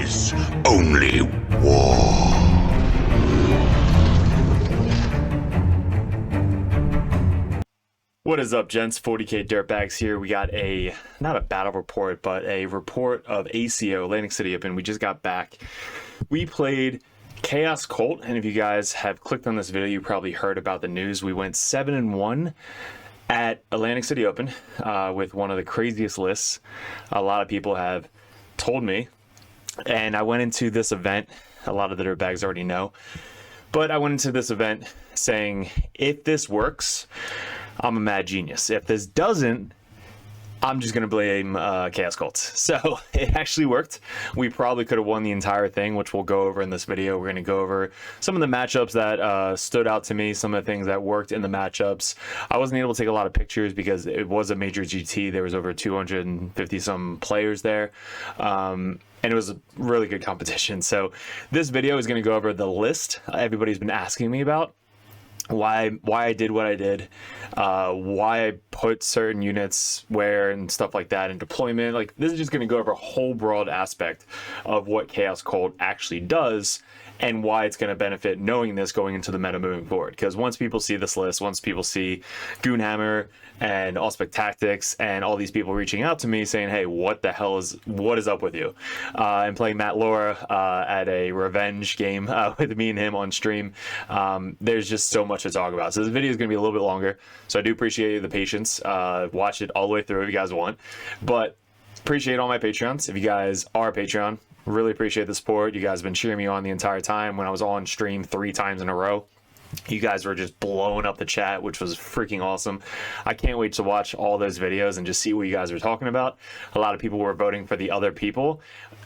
is only war. What is up, gents? 40k Dirtbags here. We got not a battle report, but a report of ACO, Atlantic City Open. We just got back. We played Chaos Cult, and if you guys have clicked on this video, you probably heard about the news. We went 7-1 at Atlantic City Open with one of the craziest lists a lot of people have told me. And I went into this event, a lot of the Dirtbags already know, but I went into this event saying, if this works, I'm a mad genius. If this doesn't, I'm just going to blame Chaos Cults. So it actually worked. We probably could have won the entire thing, which we'll go over in this video. We're going to go over some of the matchups that stood out to me, some of the things that worked in the matchups. I wasn't able to take a lot of pictures because it was a major GT. There was over 250 some players there. And it was a really good competition. So this video is going to go over the list everybody's been asking me about. Why I did what I did, why I put certain units where and stuff like that in deployment. Like, this is just going to go over a whole broad aspect of what Chaos Cult actually does and why it's going to benefit knowing this going into the meta moving forward. Because once people see this list, once people see Goonhammer and Allspec Tactics and all these people reaching out to me saying, hey, what is up with you? And playing Matt Laura at a revenge game with me and him on stream, there's just so much to talk about. So this video is going to be a little bit longer, so I do appreciate the patience. Watch it all the way through if you guys want, but appreciate all my Patreons. If you guys are a Patreon, really appreciate the support. You guys have been cheering me on the entire time. When I was on stream 3 times in a row, you guys were just blowing up the chat, which was freaking awesome. I can't wait to watch all those videos and just see what you guys are talking about. A lot of people were voting for the other people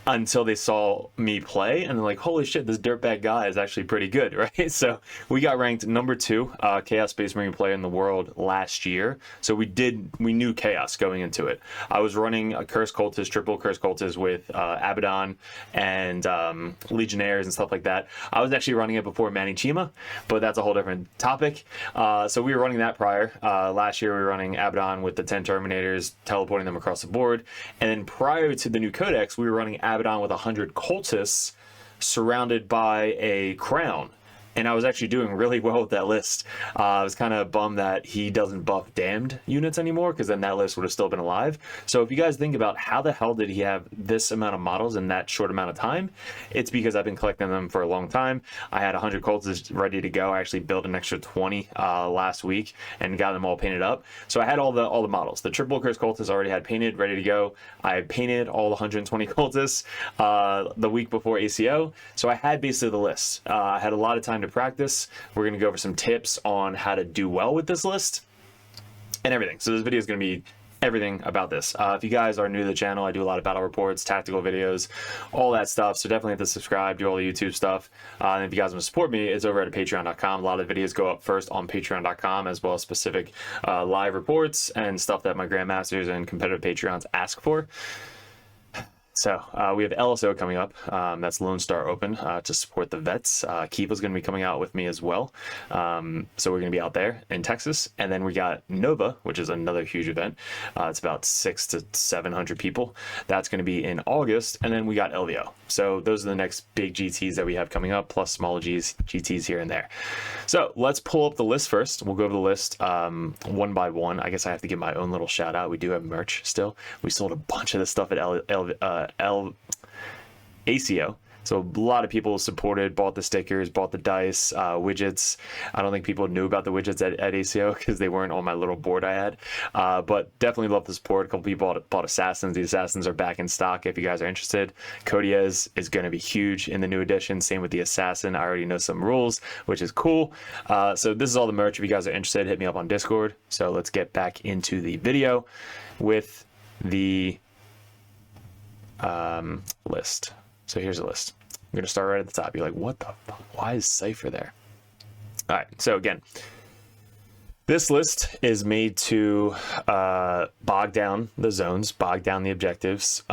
until they saw me play, and they're like, holy shit, this dirtbag guy is actually pretty good, right? So we got ranked number 2 Chaos Space Marine player in the world last year. So we knew Chaos going into it. I was running a Curse Cultist, triple Curse Cultist with Abaddon and Legionnaires and stuff like that. I was actually running it before Manny Chima, but that's a whole different topic. So we were running that prior. Last year we were running Abaddon with the 10 Terminators, teleporting them across the board. And then prior to the new codex, we were running Abaddon with 100 Cultists surrounded by a crown. And I was actually doing really well with that list. I was kind of bummed that he doesn't buff damned units anymore, because then that list would have still been alive. So if you guys think about how the hell did he have this amount of models in that short amount of time, it's because I've been collecting them for a long time. I had 100 cultists ready to go. I actually built an extra 20 last week and got them all painted up. So I had all the models. The triple curse cultists already had painted, ready to go. I painted all the 120 cultists the week before ACO. So I had basically the list. I had a lot of time to practice. We're going to go over some tips on how to do well with this list and everything. So this video is going to be everything about this. If you guys are new to the channel, I do a lot of battle reports, tactical videos, all that stuff. So definitely have to subscribe, do all the YouTube stuff. And if you guys want to support me, it's over at patreon.com. A lot of the videos go up first on patreon.com, as well as specific live reports and stuff that my grandmasters and competitive Patreons ask for. So we have LSO coming up. That's Lone Star Open to support the vets. Kiva's going to be coming out with me as well. So we're going to be out there in Texas. And then we got Nova, which is another huge event. It's about 600 to 700 people. That's going to be in August. And then we got LVO. So those are the next big GTs that we have coming up, plus smaller GTs here and there. So let's pull up the list first. We'll go over the list one by one. I guess I have to give my own little shout out. We do have merch still. We sold a bunch of this stuff at ACO. So a lot of people supported, bought the stickers, bought the dice, widgets. I don't think people knew about the widgets at ACO because they weren't on my little board I had. But definitely love the support. A couple people bought Assassins. The Assassins are back in stock if you guys are interested. Codiez is going to be huge in the new edition. Same with the Assassin. I already know some rules, which is cool. So this is all the merch. If you guys are interested, hit me up on Discord. So let's get back into the video with the list. So here's a list. I'm going to start right at the top. You're like, what the fuck? Why is Cypher there? All right. So again, this list is made to bog down the zones, bog down the objectives,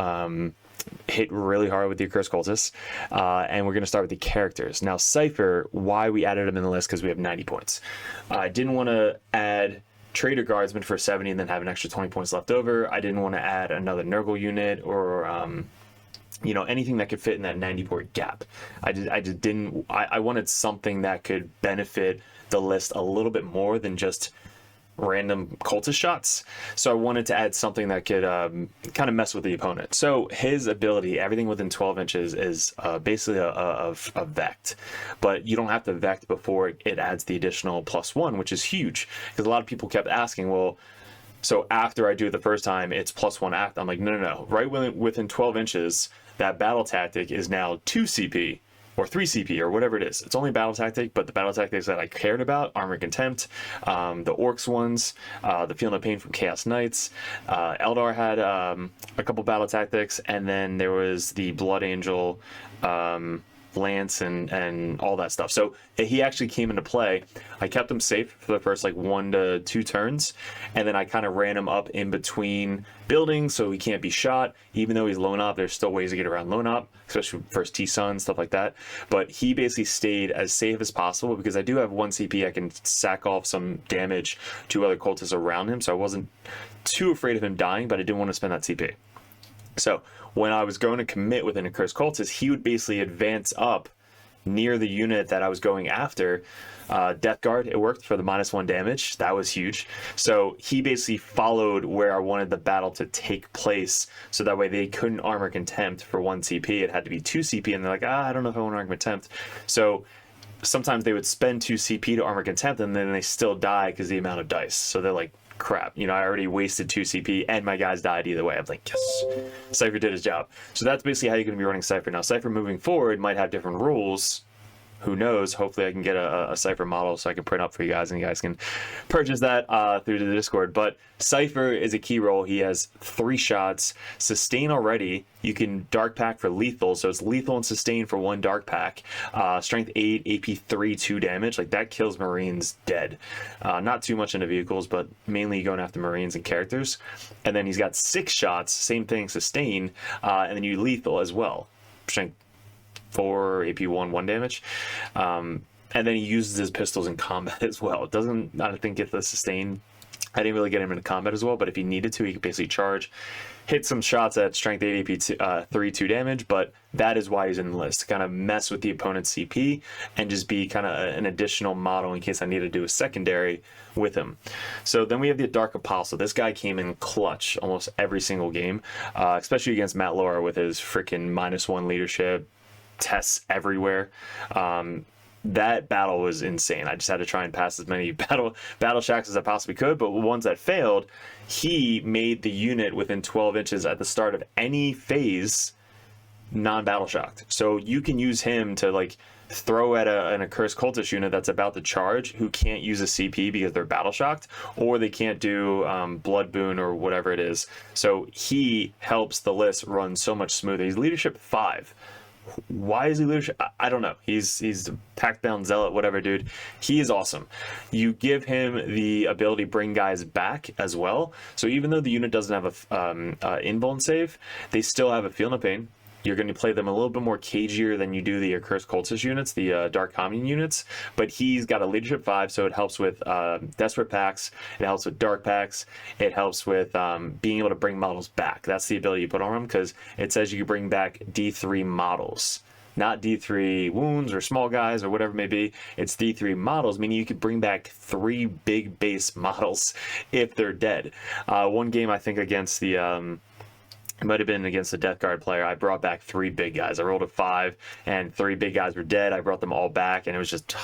hit really hard with your Curse Cultists. And we're going to start with the characters. Now, Cypher, why we added him in the list, because we have 90 points. I didn't want to add Trader Guardsman for 70 and then have an extra 20 points left over. I didn't want to add another Nurgle unit or you know, anything that could fit in that 90 port gap. I just didn't. I wanted something that could benefit the list a little bit more than just random cultist shots. So I wanted to add something that could kind of mess with the opponent. So his ability, everything within 12 inches, is basically a vect, but you don't have to vect before it adds the additional +1, which is huge, because a lot of people kept asking, well, so after I do it the first time, it's +1 act. I'm like, no. Right within 12 inches, that battle tactic is now 2 CP or 3 CP or whatever it is. It's only battle tactic, but the battle tactics that I cared about, Armor Contempt, the Orcs ones, the Feel No Pain from Chaos Knights, Eldar had a couple battle tactics, and then there was the Blood Angel, Lance and all that stuff. So he actually came into play. I kept him safe for the first like 1 to 2 turns, and then I kind of ran him up in between buildings so he can't be shot. Even though he's lone op, there's still ways to get around lone op, especially first T-Sun, stuff like that. But he basically stayed as safe as possible because I do have 1 CP. I can sack off some damage to other cultists around him, so I wasn't too afraid of him dying, but I didn't want to spend that CP. So when I was going to commit with an accursed cultist, he would basically advance up near the unit that I was going after. Death Guard, it worked for the -1 damage. That was huge. So he basically followed where I wanted the battle to take place, so that way they couldn't Armor Contempt for 1 CP. It had to be 2 CP, and they're like, I don't know if I want to Armor Contempt. So sometimes they would spend 2 CP to Armor Contempt, and then they still die because the amount of dice. So they're like, crap, you know, I already wasted 2 CP and my guys died either way. I'm like, yes, Cypher did his job. So that's basically how you're going to be running Cypher. Now, Cypher moving forward might have different rules. Who knows? Hopefully I can get a Cypher model so I can print up for you guys, and you guys can purchase that through the Discord. But Cypher is a key role. He has 3 shots. Sustain already. You can Dark Pack for lethal, so it's lethal and sustain for 1 Dark Pack. Strength 8, AP 3, 2 damage. Like, that kills Marines dead. Not too much into vehicles, but mainly going after Marines and characters. And then he's got 6 shots, same thing, sustain, and then you lethal as well. Strength 4, AP 1 damage. And then he uses his pistols in combat as well. It doesn't, I think, get the sustain. I didn't really get him into combat as well, but if he needed to, he could basically charge, hit some shots at strength 8, AP 3, 2 damage, but that is why he's in the list, to kind of mess with the opponent's CP and just be kind of an additional model in case I need to do a secondary with him. So then we have the Dark Apostle. This guy came in clutch almost every single game, especially against Matt Laura with his freaking -1 leadership, tests everywhere. That battle was insane. I just had to try and pass as many battle shacks as I possibly could, but ones that failed, he made the unit within 12 inches at the start of any phase non-battle shocked. So you can use him to like throw at an accursed cultist unit that's about to charge who can't use a CP because they're battle shocked, or they can't do blood boon or whatever it is. So he helps the list run so much smoother. He's leadership 5. Why is he leadership? I don't know. He's the pack down zealot, whatever, dude. He is awesome. You give him the ability to bring guys back as well. So even though the unit doesn't have a invuln save, they still have a Feel No Pain. You're going to play them a little bit more cagier than you do the accursed cultist units, the Dark Commune units. But he's got a leadership 5, so it helps with desperate packs. It helps with dark packs. It helps with being able to bring models back. That's the ability you put on him, because it says you can bring back D3 models, not D3 wounds or small guys or whatever it may be. It's D3 models, meaning you could bring back 3 big base models if they're dead. One game, I think, against the it might have been against the Death Guard player, I brought back 3 big guys. I rolled a 5, and 3 big guys were dead. I brought them all back, and it was just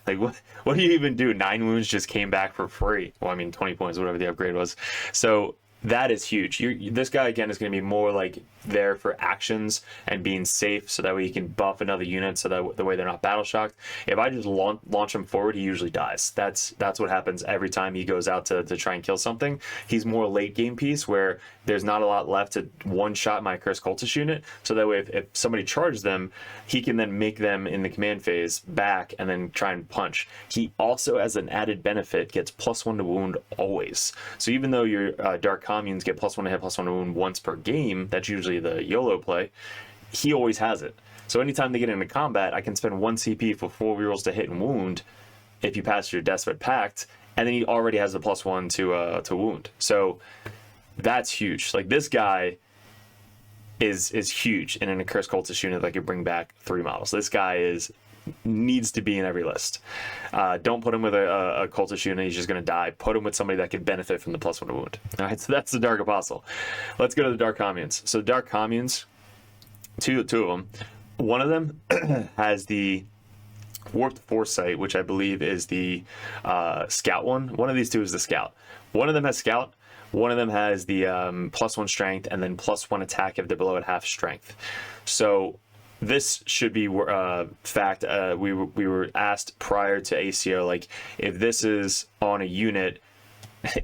like, what do you even do? 9 wounds just came back for free. Well, I mean, 20 points, whatever the upgrade was. So that is huge. This guy, again, is going to be more like there for actions and being safe, so that way you can buff another unit, so that the way they're not battle shocked. If I just launch him forward, he usually dies. That's what happens every time he goes out to try and kill something. He's more late game piece, where there's not a lot left to one-shot my Accursed Cultist unit, so that way if somebody charges them, he can then make them in the command phase back and then try and punch. He also, as an added benefit, gets +1 to wound always. So even though your Dark Communes get +1 to hit, +1 to wound once per game, that's usually the YOLO play, he always has it. So anytime they get into combat, I can spend 1 CP for 4 rerolls to hit and wound if you pass your Desperate Pact, and then he already has the +1 to wound. So that's huge. Like, this guy, is huge, and in a Cursed Cultist unit that could bring back 3 models. This guy needs to be in every list. Don't put him with a cultist unit, he's just going to die. Put him with somebody that could benefit from the +1 wound. All right, so that's the Dark Apostle. Let's go to the Dark Communes. So Dark Communes, two of them. One of them has the Warped Foresight, which I believe is the Scout one. One of these two is the Scout. One of them has Scout. One of them has the +1 strength and then +1 attack if they're below at half strength. So this should be fact. We were asked prior to ACO, like, if this is on a unit,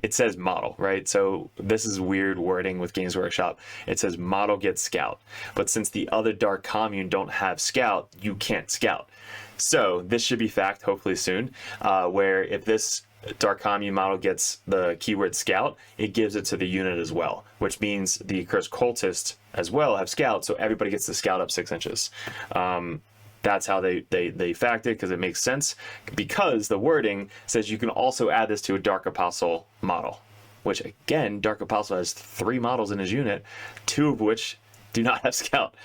it says model, right? So this is weird wording with Games Workshop. It says model gets Scout, but since the other Dark Commune don't have Scout, you can't Scout. So this should be fact, hopefully soon, where if this Dark Commune model gets the keyword Scout, it gives it to the unit as well, which means the Cursed Cultist as well have Scout, so everybody gets the Scout up 6 inches. That's how they fact it, because it makes sense, because the wording says you can also add this to a Dark Apostle model, which again, Dark Apostle has 3 models in his unit, 2 of which do not have Scout.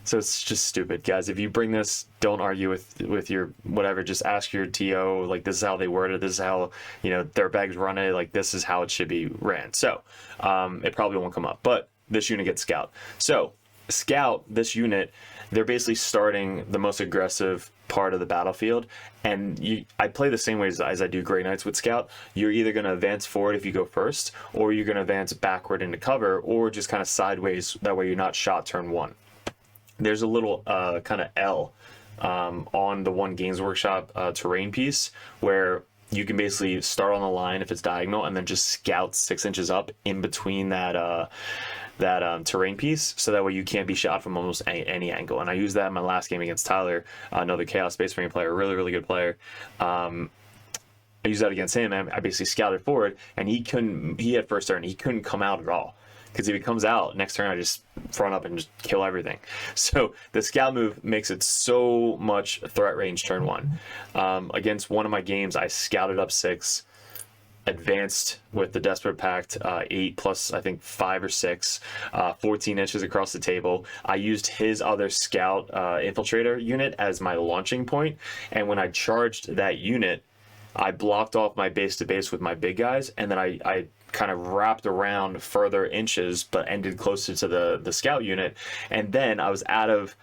So it's just stupid, guys. If you bring this, don't argue with your whatever. Just ask your TO, like, this is how they word it. This is how, Dirtbags run it. Like, this is how it should be ran. So it probably won't come up. But this unit gets Scout. So Scout, this unit, they're basically starting the most aggressive part of the battlefield. And I play the same way as I do Grey Knights with Scout. You're either going to advance forward if you go first, or you're going to advance backward into cover, or just kind of sideways. That way you're not shot turn 1. There's a little kind of L on the one Games Workshop terrain piece where you can basically start on the line if it's diagonal and then just scout 6 inches up in between that terrain piece, so that way you can't be shot from almost any angle. And I used that in my last game against Tyler, another Chaos Space Marine player, really good player. I used that against him, and I basically scouted forward, and he had first turn, he couldn't come out at all. Because if he comes out, next turn I just front up and just kill everything. So the Scout move makes it so much threat range turn 1. Against one of my games, I scouted up 6, advanced with the Desperate Pact 8 plus I think 5 or 6, 14 inches across the table. I used his other Scout Infiltrator unit as my launching point, and when I charged that unit, I blocked off my base to base with my big guys, and then I kind of wrapped around further inches but ended closer to the Scout unit, and then I was out of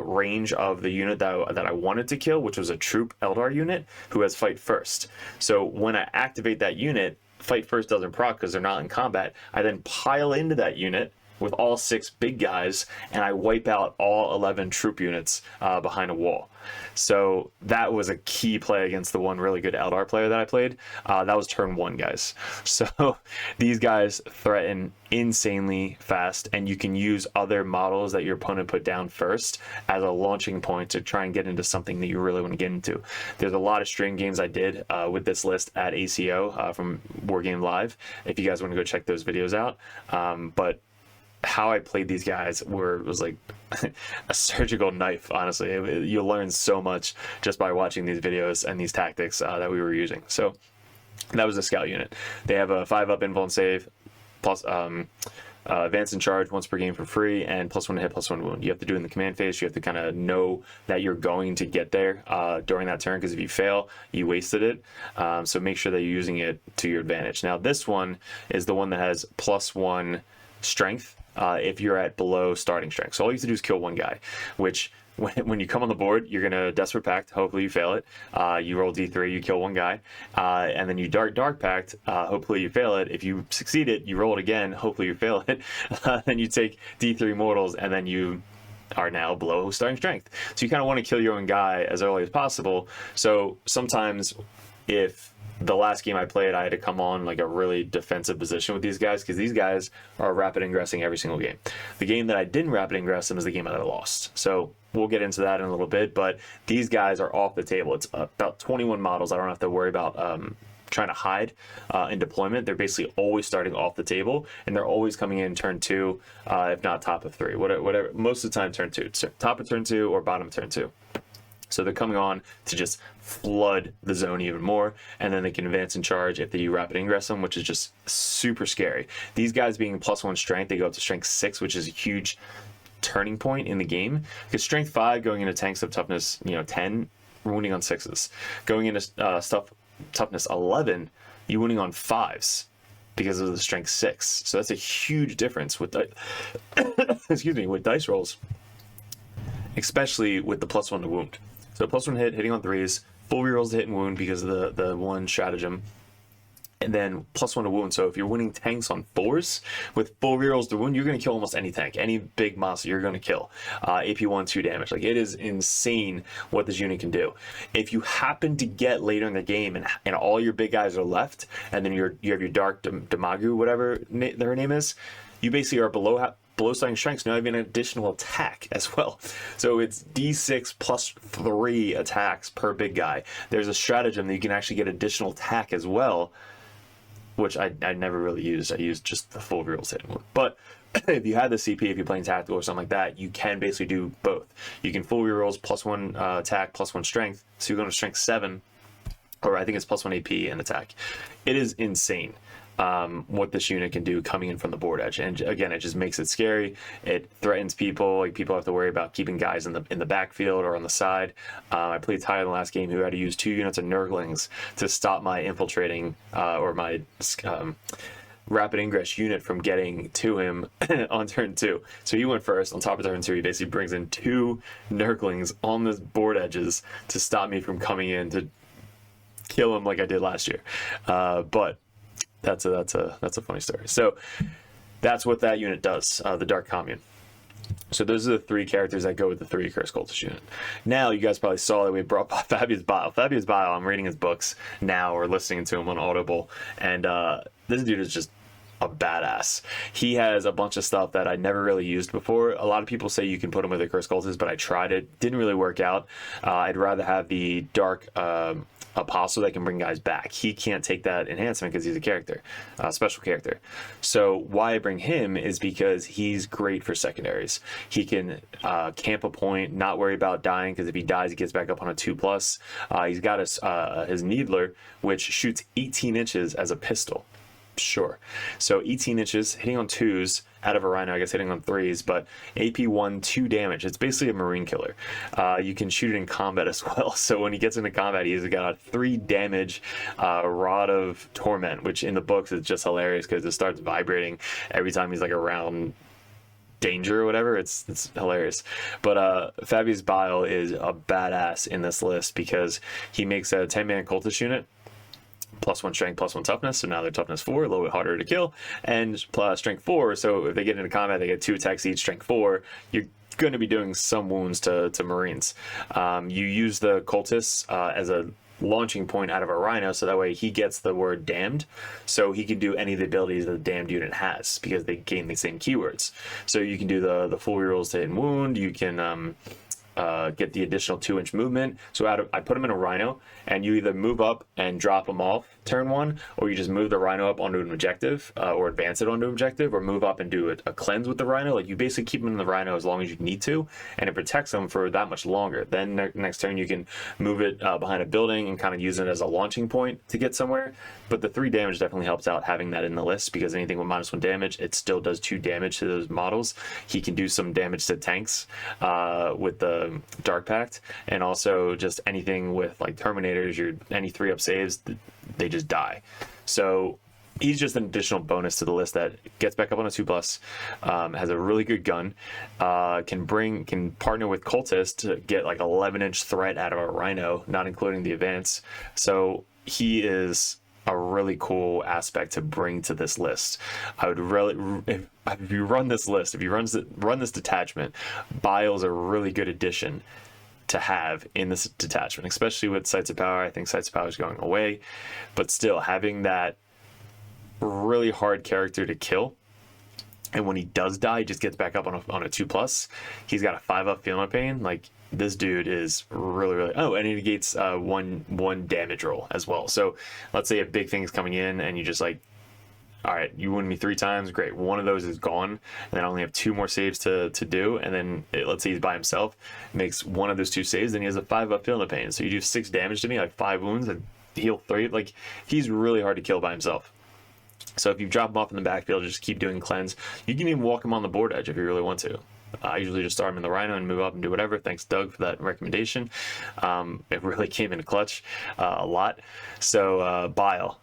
range of the unit that I wanted to kill, which was a troop Eldar unit who has fight first. So when I activate that unit, fight first doesn't proc because they're not in combat. I then pile into that unit with all 6 big guys, and I wipe out all 11 troop units behind a wall. So that was a key play against the one really good Eldar player that I played. That was turn 1, guys. So these guys threaten insanely fast, and you can use other models that your opponent put down first as a launching point to try and get into something that you really want to get into. There's a lot of string games I did with this list at ACO from Wargame Live, if you guys want to go check those videos out. But how I played these guys was like a surgical knife, honestly. You learn so much just by watching these videos and these tactics that we were using. So that was a Scout unit. They have a 5-up invul and save, plus advance and charge once per game for free, and +1 hit, +1 wound. You have to do it in the command phase. You have to kind of know that you're going to get there during that turn, because if you fail, you wasted it. So make sure that you're using it to your advantage. Now this one is the one that has +1 strength if you're at below starting strength. So all you have to do is kill 1 guy, which when you come on the board, you're going to Desperate Pact. Hopefully you fail it. You roll D3, you kill 1 guy, and then you Dark Pact. Hopefully you fail it. If you succeed it, you roll it again. Hopefully you fail it. Then you take D3 mortals, and then you are now below starting strength. So you kind of want to kill your own guy as early as possible. So sometimes if the last game I played, I had to come on like a really defensive position with these guys, because these guys are rapid ingressing every single game. The game that I didn't rapid ingress them is the game that I lost. So we'll get into that in a little bit, but these guys are off the table. It's about 21 models. I don't have to worry about trying to hide in deployment. They're basically always starting off the table, and they're always coming in turn 2, if not top of 3, whatever. Most of the time turn 2, top of turn 2 or bottom of turn 2. So they're coming on to just flood the zone even more, and then they can advance and charge if they do rapid ingress them, which is just super scary. These guys being +1 strength, they go up to strength 6, which is a huge turning point in the game, because strength 5 going into tanks of toughness 10, wounding on 6s. Going into toughness 11, you wounding on 5s because of the strength 6. So that's a huge difference with excuse me, with dice rolls, especially with the +1 to wound. So +1 hit, hitting on 3s, full rerolls to hit and wound because of the one stratagem, and then +1 to wound. So if you're winning tanks on 4s with full rerolls to wound, you're going to kill almost any tank, any big monster you're going to kill. AP 1, 2 damage. Like, it is insane what this unit can do. If you happen to get later in the game and all your big guys are left, and then you have your Dark Demagu, whatever their name is, you basically are below starting strengths, now even an additional attack as well. So it's D6 +3 attacks per big guy. There's a stratagem that you can actually get additional attack as well, which I never really used. I used just the full rerolls hit and wound. But if you had the CP, if you're playing tactical or something like that, you can basically do both. You can full rerolls +1 attack, +1 strength. So you're going to strength 7, or I think it's +1 AP and attack. It is insane what this unit can do coming in from the board edge. And again, it just makes it scary. It threatens people. Like, people have to worry about keeping guys in the backfield or on the side. I played Ty in the last game who had to use 2 units of Nurglings to stop my infiltrating or my rapid ingress unit from getting to him on turn 2. So he went first. On top of turn 2, he basically brings in 2 Nurglings on the board edges to stop me from coming in to kill him like I did last year. But that's a funny story. So that's what that unit does, the Dark Commune. So those are the 3 characters that go with the 3 Cursed Cultist unit. Now, you guys probably saw that we brought Fabius Bile. Fabius Bile, I'm reading his books now, or listening to him on Audible, and this dude is just a badass. He has a bunch of stuff that I never really used before. A lot of people say you can put him with a Cursed Cultist, but I tried it. Didn't really work out. I'd rather have the Dark Apostle that can bring guys back. He can't take that enhancement because he's a character, special character. So why I bring him is because he's great for secondaries. He can camp a point, not worry about dying, because if he dies, he gets back up on a 2+. He's got his Needler, which shoots 18 inches as a pistol. Sure. So 18 inches, hitting on 2s out of a Rhino, I guess hitting on 3s, but AP 1, 2 damage. It's basically a Marine killer. You can shoot it in combat as well. So when he gets into combat, he's got a 3 damage Rod of Torment, which in the books is just hilarious because it starts vibrating every time he's like around danger or whatever. It's hilarious. But Fabius Bile is a badass in this list because he makes a 10-man cultist unit, +1 strength, +1 toughness, so now they're toughness 4, a little bit harder to kill, and plus strength 4, so if they get into combat, they get 2 attacks each, strength 4, you're going to be doing some wounds to Marines. You use the cultists as a launching point out of a Rhino, so that way he gets the word damned, so he can do any of the abilities that the damned unit has, because they gain the same keywords. So you can do the full rerolls to hit and wound, you can get the additional 2-inch movement. So I put him in a Rhino, and you either move up and drop him off turn 1, or you just move the Rhino up onto an objective, or advance it onto an objective, or move up and do a cleanse with the Rhino. Like, you basically keep him in the Rhino as long as you need to, and it protects him for that much longer. Then next turn you can move it behind a building and kind of use it as a launching point to get somewhere. But the 3 damage definitely helps out having that in the list, because anything with -1 damage, it still does 2 damage to those models. He can do some damage to tanks with the Dark Pact, and also just anything with like Terminators, any 3-up saves, they just die. So he's just an additional bonus to the list that gets back up on a 2+, has a really good gun, can partner with Cultist to get like 11-inch threat out of a Rhino, not including the advance. So he is a really cool aspect to bring to this list. I would really, if you run this list, if you run this detachment, Bile's a really good addition to have in this detachment, especially with Sights of Power. I think Sights of Power is going away, but still having that really hard character to kill, and when he does die, he just gets back up on a 2+. He's got a 5-up Feel No Pain. Like, this dude is really and he negates one damage roll as well. So let's say a big thing's coming in and you just like all right, you wound me 3 times, great. One of those is gone, and then I only have 2 more saves to do, and then let's say he's by himself, makes one of those 2 saves, then he has a 5 up field of pain. So you do 6 damage to me, like 5 wounds, and heal 3. Like, he's really hard to kill by himself. So if you drop him off in the backfield, just keep doing cleanse. You can even walk him on the board edge if you really want to. I usually just start him in the Rhino and move up and do whatever. Thanks, Doug, for that recommendation. It really came in clutch a lot. So Bile,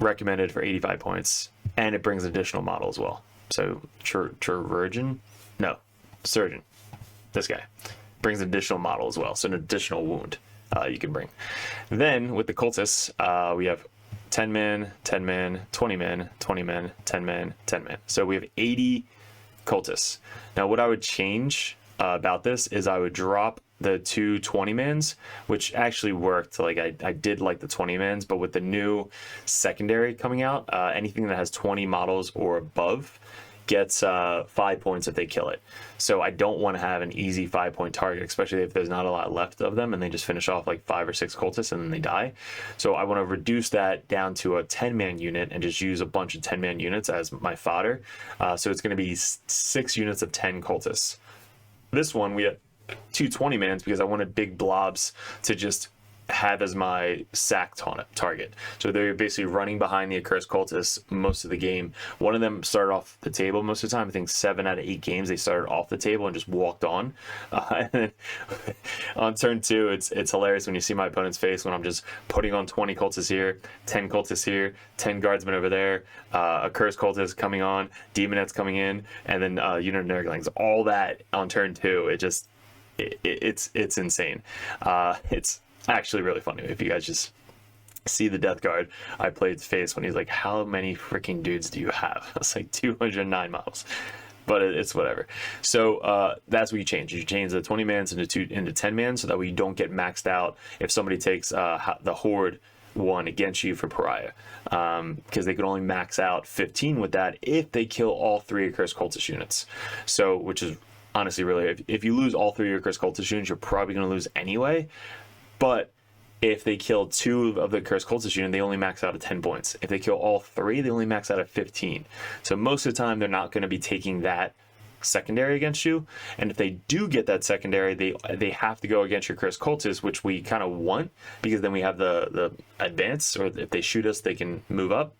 recommended for 85 points, and it brings an additional model as well. So Surgeon, this guy brings an additional model as well. So an additional wound you can bring. Then with the Cultists, we have 10 men, 10 men, 20 men, 20 men, 10 men, 10 men. So we have 80 Cultists. Now what I would change about this is I would drop the 2 20-mans, which actually worked. Like I did like the 20-mans, but with the new secondary coming out, anything that has 20 models or above gets 5 points if they kill it. So I don't want to have an easy 5-point target, especially if there's not a lot left of them and they just finish off like 5 or 6 cultists and then they die. So I want to reduce that down to a 10-man unit and just use a bunch of 10-man units as my fodder. So it's going to be 6 units of 10 cultists. This one, we have 2 20-mans because I wanted big blobs to just have as my sack target. So they're basically running behind the accursed cultists most of the game. One of them started off the table most of the time. I think 7 out of 8 games they started off the table and just walked on. And then on turn 2, it's hilarious when you see my opponent's face when I'm just putting on 20 cultists here, 10 cultists here, 10 guardsmen over there, accursed cultists coming on, demonettes coming in, and then unit of Nurglings. All that on turn 2. It's insane. It's actually really funny if you guys just see the death guard I played's face when he's like, how many freaking dudes do you have? It's like 209 models, but it's whatever. So that's what you change. You change the 20 mans into 10 man so that way you don't get maxed out if somebody takes the horde one against you for pariah, because they could only max out 15 with that if they kill all 3 accursed cultist units. So which is honestly really, if you lose all 3 of your accursed cultist units, you're probably going to lose anyway. But if they kill 2 of the Cursed Cultist unit, they only max out at 10 points. If they kill all 3, they only max out at 15. So most of the time, they're not going to be taking that secondary against you. And if they do get that secondary, they have to go against your Cursed Cultist, which we kind of want, because then we have the advance, or if they shoot us, they can move up.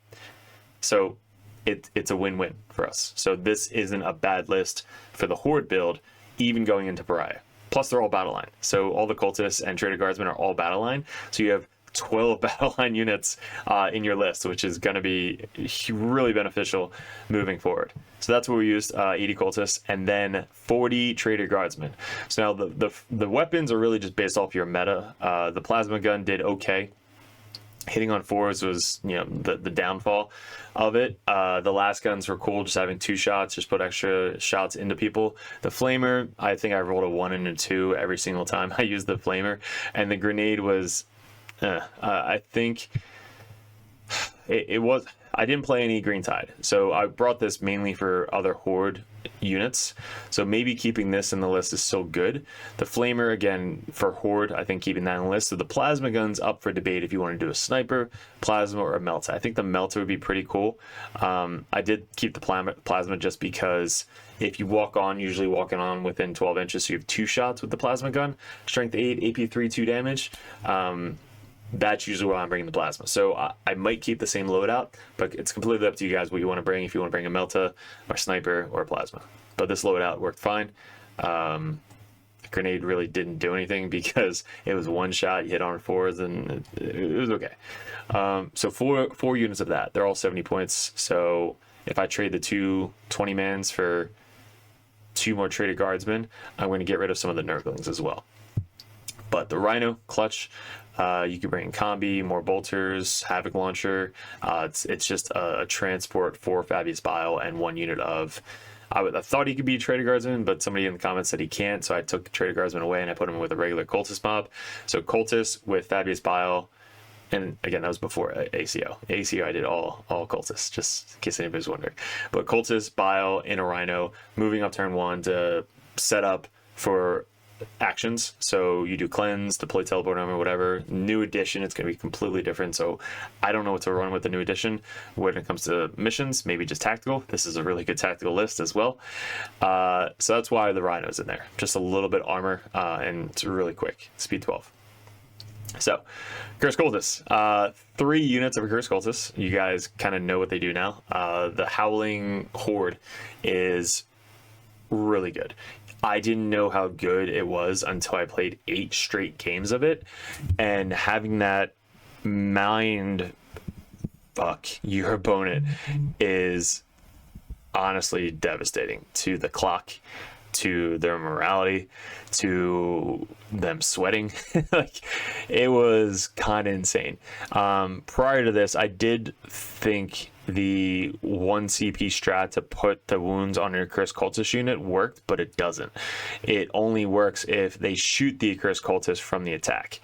So it's a win-win for us. So this isn't a bad list for the Horde build, even going into Pariah. Plus, they're all battle line. So all the cultists and traded guardsmen are all battle line. So you have 12 battle line units in your list, which is going to be really beneficial moving forward. So that's what we used, 80 cultists, and then 40 traded guardsmen. So now the weapons are really just based off your meta. The plasma gun did okay. Hitting on 4s was, the downfall of it. The last guns were cool, just having 2 shots, just put extra shots into people. The flamer, I think I rolled a 1 and a 2 every single time I used the flamer. And the grenade was, I think it was, I didn't play any Green Tide. So I brought this mainly for other Horde units. So maybe keeping this in the list is still good. The flamer, again, for Horde, I think keeping that in the list. So the plasma gun's up for debate if you want to do a sniper, plasma, or a melta. I think the melta would be pretty cool. I did keep the plasma just because if you walk on, usually walking on within 12 inches, so you have 2 shots with the plasma gun, strength 8, AP 3, 2 damage. That's usually why I'm bringing the plasma. So I might keep the same loadout, but it's completely up to you guys what you want to bring. If you want to bring a melta, or sniper, or a plasma. But this loadout worked fine. Grenade really didn't do anything because it was 1 shot, you hit on 4s, and it was okay. So four units of that. They're all 70 points. So if I trade the 2 20-mans for 2 more traded guardsmen, I'm going to get rid of some of the Nurglings as well. But the Rhino, clutch. You can bring in combi, more bolters, havoc launcher. It's just a transport for Fabius Bile and 1 unit of. I thought he could be a Trader Guardsman, but somebody in the comments said he can't, so I took Trader Guardsman away and I put him with a regular Cultist mob. So Cultist with Fabius Bile, and again, that was before ACO. ACO, I did all Cultists, just in case anybody's wondering. But Cultist, Bile, in a Rhino, moving up turn 1 to set up for actions. So you do cleanse, deploy teleport armor, whatever. New edition, it's going to be completely different. So I don't know what to run with the new edition when it comes to missions. Maybe just tactical. This is a really good tactical list as well. So that's why the Rhino's in there. Just a little bit armor, and it's really quick. Speed 12. So, Curse Cultists. 3 units of a Curse Cultist. You guys kind of know what they do now. The Howling Horde is really good. I didn't know how good it was until I played 8 straight games of it, and having that mind fuck your opponent is honestly devastating to the clock, to their morality, to them sweating. Like, it was kind of insane. Prior to this, I did think the 1 CP strat to put the wounds on your Accursed Cultist unit worked, but it doesn't. It only works if they shoot the Accursed Cultist from the attack.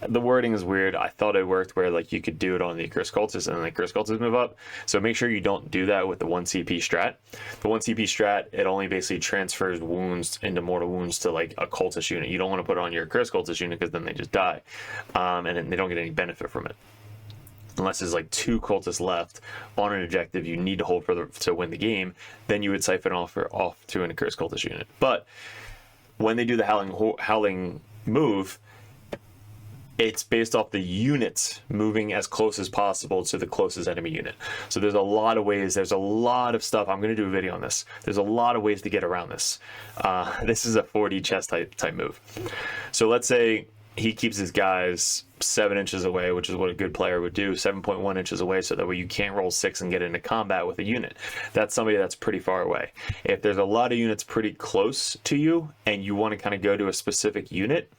The wording is weird. I thought it worked where like you could do it on the Accursed Cultist and then the Accursed Cultist move up. So make sure you don't do that with the 1 CP strat. The 1 CP strat, it only basically transfers wounds into mortal wounds to like a cultist unit. You don't want to put it on your Accursed Cultist unit because then they just die. And then they don't get any benefit from it. Unless there's like 2 cultists left on an objective you need to hold to win the game, then you would siphon off to an Accursed Cultist unit. But when they do the howling move, it's based off the units moving as close as possible to the closest enemy unit. So there's a lot of ways, there's a lot of stuff. I'm going to do a video on this. There's a lot of ways to get around this. This is a 4D chess type move. So let's say he keeps his guys 7 inches away, which is what a good player would do, 7.1 inches away, so that way you can't roll 6 and get into combat with a unit. That's somebody that's pretty far away. If there's a lot of units pretty close to you and you want to kind of go to a specific unit,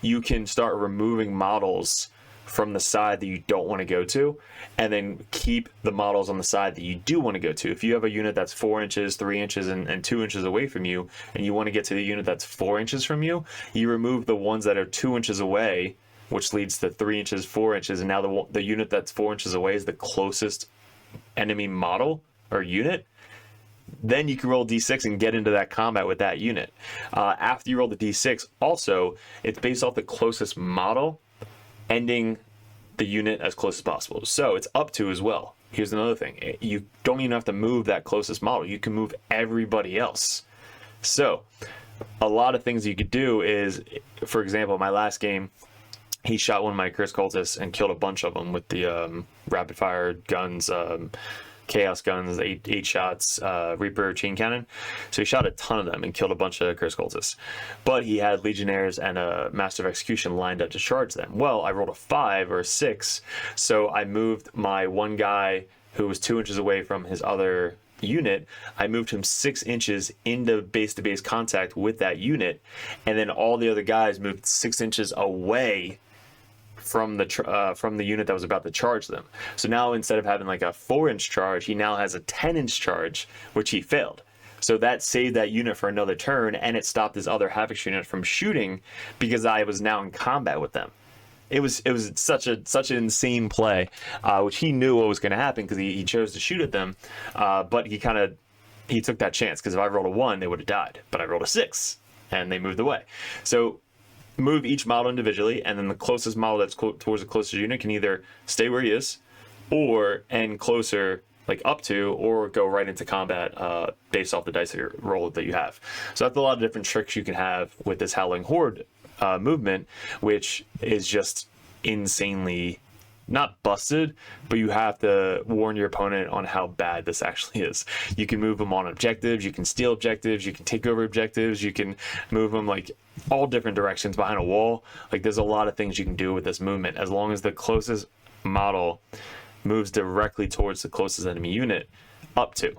you can start removing models from the side that you don't want to go to, and then keep the models on the side that you do want to go to. If you have a unit that's 4 inches, 3 inches, and 2 inches away from you, and you want to get to the unit that's 4 inches from you, you remove the ones that are 2 inches away, which leads to 3 inches, 4 inches, and now the unit that's 4 inches away is the closest enemy model or unit. Then you can roll d6 and get into that combat with that unit. After you roll the d6, also, it's based off the closest model ending the unit as close as possible. So it's up to as well. Here's another thing. You don't even have to move that closest model. You can move everybody else. So a lot of things you could do is, for example, my last game, he shot one of my Accursed Cultists and killed a bunch of them with the rapid fire guns, chaos guns, 8 shots, Reaper chain cannon. So he shot a ton of them and killed a bunch of Accursed Cultists. But he had Legionnaires and a Master of Execution lined up to charge them. Well, I rolled a 5 or a 6, so I moved my one guy who was 2 inches away from his other unit. I moved him 6 inches into base-to-base contact with that unit, and then all the other guys moved 6 inches away from the unit that was about to charge them. So now instead of having like a 4-inch charge, he now has a 10-inch charge, which he failed. So that saved that unit for another turn, and it stopped his other Havoc unit from shooting because I was now in combat with them. It was such an insane play, which he knew what was going to happen because he chose to shoot at them, but he took that chance because if I rolled a 1, they would have died. But I rolled a 6, and they moved away. So move each model individually, and then the closest model that's towards the closest unit can either stay where he is, or end closer, like up to, or go right into combat based off the dice roll that you have. So that's a lot of different tricks you can have with this Howling Horde movement, which is just insanely not busted, but you have to warn your opponent on how bad this actually is. You can move them on objectives, you can steal objectives, you can take over objectives, you can move them like all different directions behind a wall. Like, there's a lot of things you can do with this movement as long as the closest model moves directly towards the closest enemy unit up to,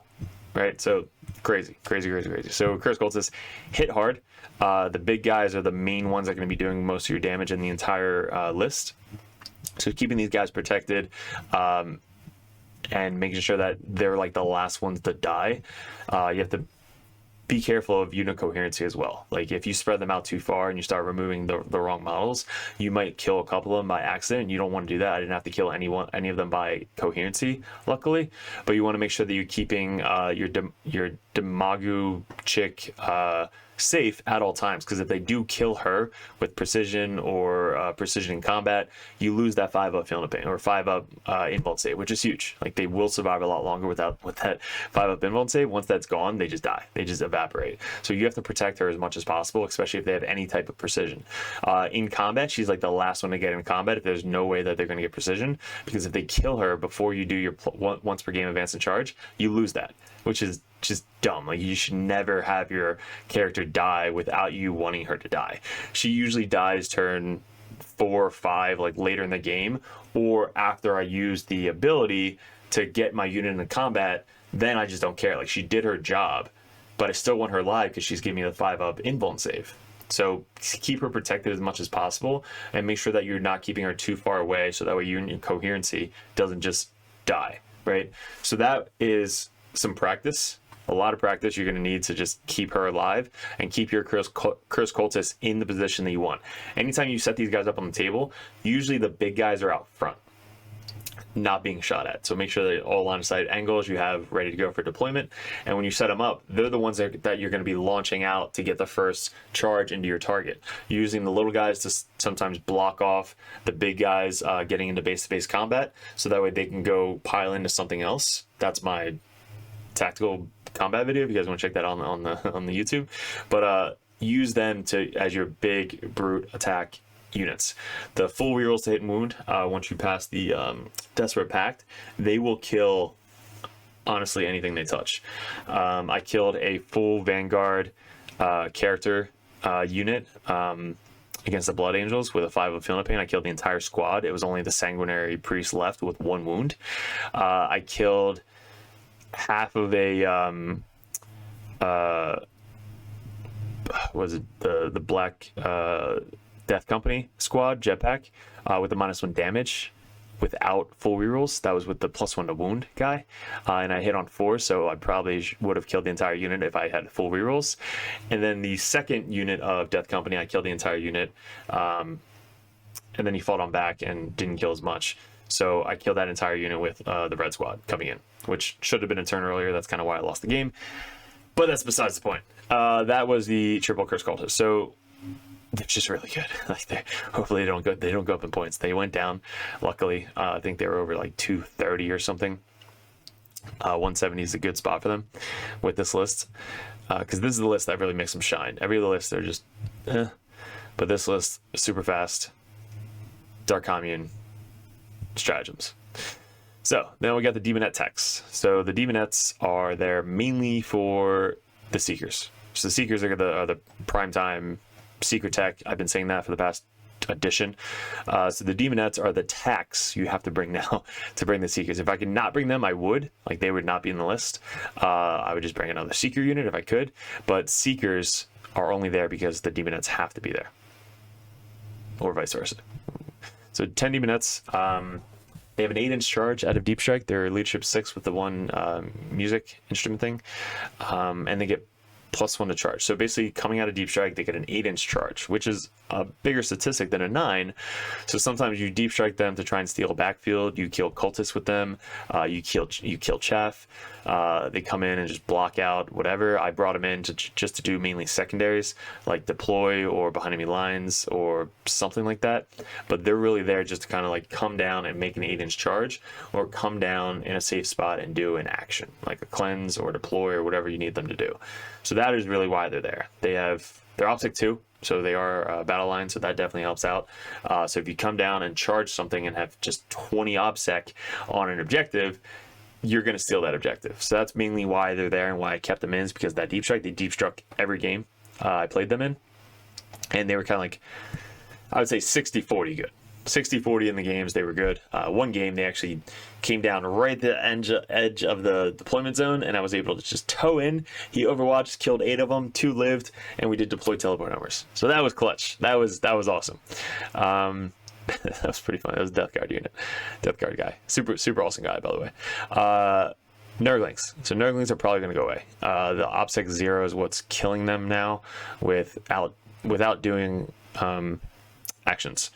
right? So crazy. So Accursed Cultists hit hard. The big guys are the main ones that are going to be doing most of your damage in the entire list. So keeping these guys protected and making sure that they're like the last ones to die. You have to be careful of unit coherency as well. Like, if you spread them out too far and you start removing the wrong models, you might kill a couple of them by accident. You don't want to do that. I didn't have to kill any of them by coherency, luckily. But you want to make sure that you're keeping your Demagu chick safe at all times, because if they do kill her with precision or precision in combat, you lose that 5-up Feel No Pain or 5-up invuln save, which is huge. Like, they will survive a lot longer with that 5-up invuln save. Once that's gone, they just die. They just evaporate. So you have to protect her as much as possible, especially if they have any type of precision. In combat, she's like the last one to get in combat if there's no way that they're going to get precision, because if they kill her before you do your once per game advance and charge, you lose that, which is just dumb. Like, you should never have your character die without you wanting her to die. She usually dies turn 4 or 5, like later in the game, or after I use the ability to get my unit into combat. Then I just don't care. Like, she did her job, but I still want her alive because she's giving me the 5-up invuln save. So keep her protected as much as possible, and make sure that you're not keeping her too far away, so that way your coherency doesn't just die, right? So that is some practice. A lot of practice you're going to need to just keep her alive and keep your Curse Cultists in the position that you want. Anytime you set these guys up on the table, usually the big guys are out front, not being shot at. So make sure that all line of sight angles you have ready to go for deployment. And when you set them up, they're the ones that you're going to be launching out to get the first charge into your target. Using the little guys to sometimes block off the big guys getting into base-to-base combat, so that way they can go pile into something else. That's my tactical combat video if you guys want to check that on the YouTube. But use them to as your big brute attack units. The full rerolls to hit and wound, once you pass the Desperate Pact, they will kill honestly anything they touch. I killed a full Vanguard character unit against the Blood Angels with a 5-up Feel No Pain. I killed the entire squad. It was only the Sanguinary Priest left with 1 wound. I killed half of a was it the Black Death Company squad jetpack with the -1 damage without full rerolls. That was with the +1 to wound guy, and I hit on 4, so I probably would have killed the entire unit if I had full rerolls. And then the second unit of Death Company, I killed the entire unit, and then he fought on back and didn't kill as much. So I killed that entire unit with the Red Squad coming in, which should have been a turn earlier. That's kind of why I lost the game, but that's besides the point. That was the triple Curse Cultist. So they're just really good. Like, hopefully they don't go up in points. They went down. Luckily, I think they were over like 230 or something. 170 is a good spot for them with this list, because this is the list that really makes them shine. Every other list they're just, but this list is super fast. Dark Commune stratagems. So then we got the Demonet techs. So the Demonets are there mainly for the Seekers. So the Seekers are the prime time Seeker tech. I've been saying that for the past edition. So the Demonets are the techs you have to bring now to bring the Seekers. If I could not bring them, I would. Like, they would not be in the list. I would just bring another Seeker unit if I could. But Seekers are only there because the Demonets have to be there, or vice versa. So 10 Demonets. They have an 8-inch charge out of Deep Strike. They're leadership 6 with the 1 music instrument thing, and they get +1 to charge. So basically, coming out of Deep Strike, they get an 8-inch charge, which is a bigger statistic than a 9. So sometimes you Deep Strike them to try and steal a backfield. You kill cultists with them. You kill chaff. They come in and just block out whatever. I brought them in just to do mainly secondaries, like deploy or behind enemy lines or something like that. But they're really there just to kind of like come down and make an 8-inch charge, or come down in a safe spot and do an action, like a cleanse or deploy or whatever you need them to do. So that is really why they're there. They're OPSEC 2, so they are battle line, so that definitely helps out. So if you come down and charge something and have just 20 OPSEC on an objective, you're going to steal that objective. So that's mainly why they're there and why I kept them in, is because that deep strike, they deep struck every game I played them in. And they were kind of like, I would say 60-40 good. 60-40 in the games, they were good. One game, they actually came down right at the edge of the deployment zone, and I was able to just tow in. He overwatched, killed 8 of them, 2 lived, and we did deploy teleport numbers. So that was clutch. That was awesome. That was pretty fun. That was a Death Guard unit. Death Guard guy. Super awesome guy, by the way. Nurglings. So Nurglings are probably going to go away. The OPSEC 0 is what's killing them now without doing actions.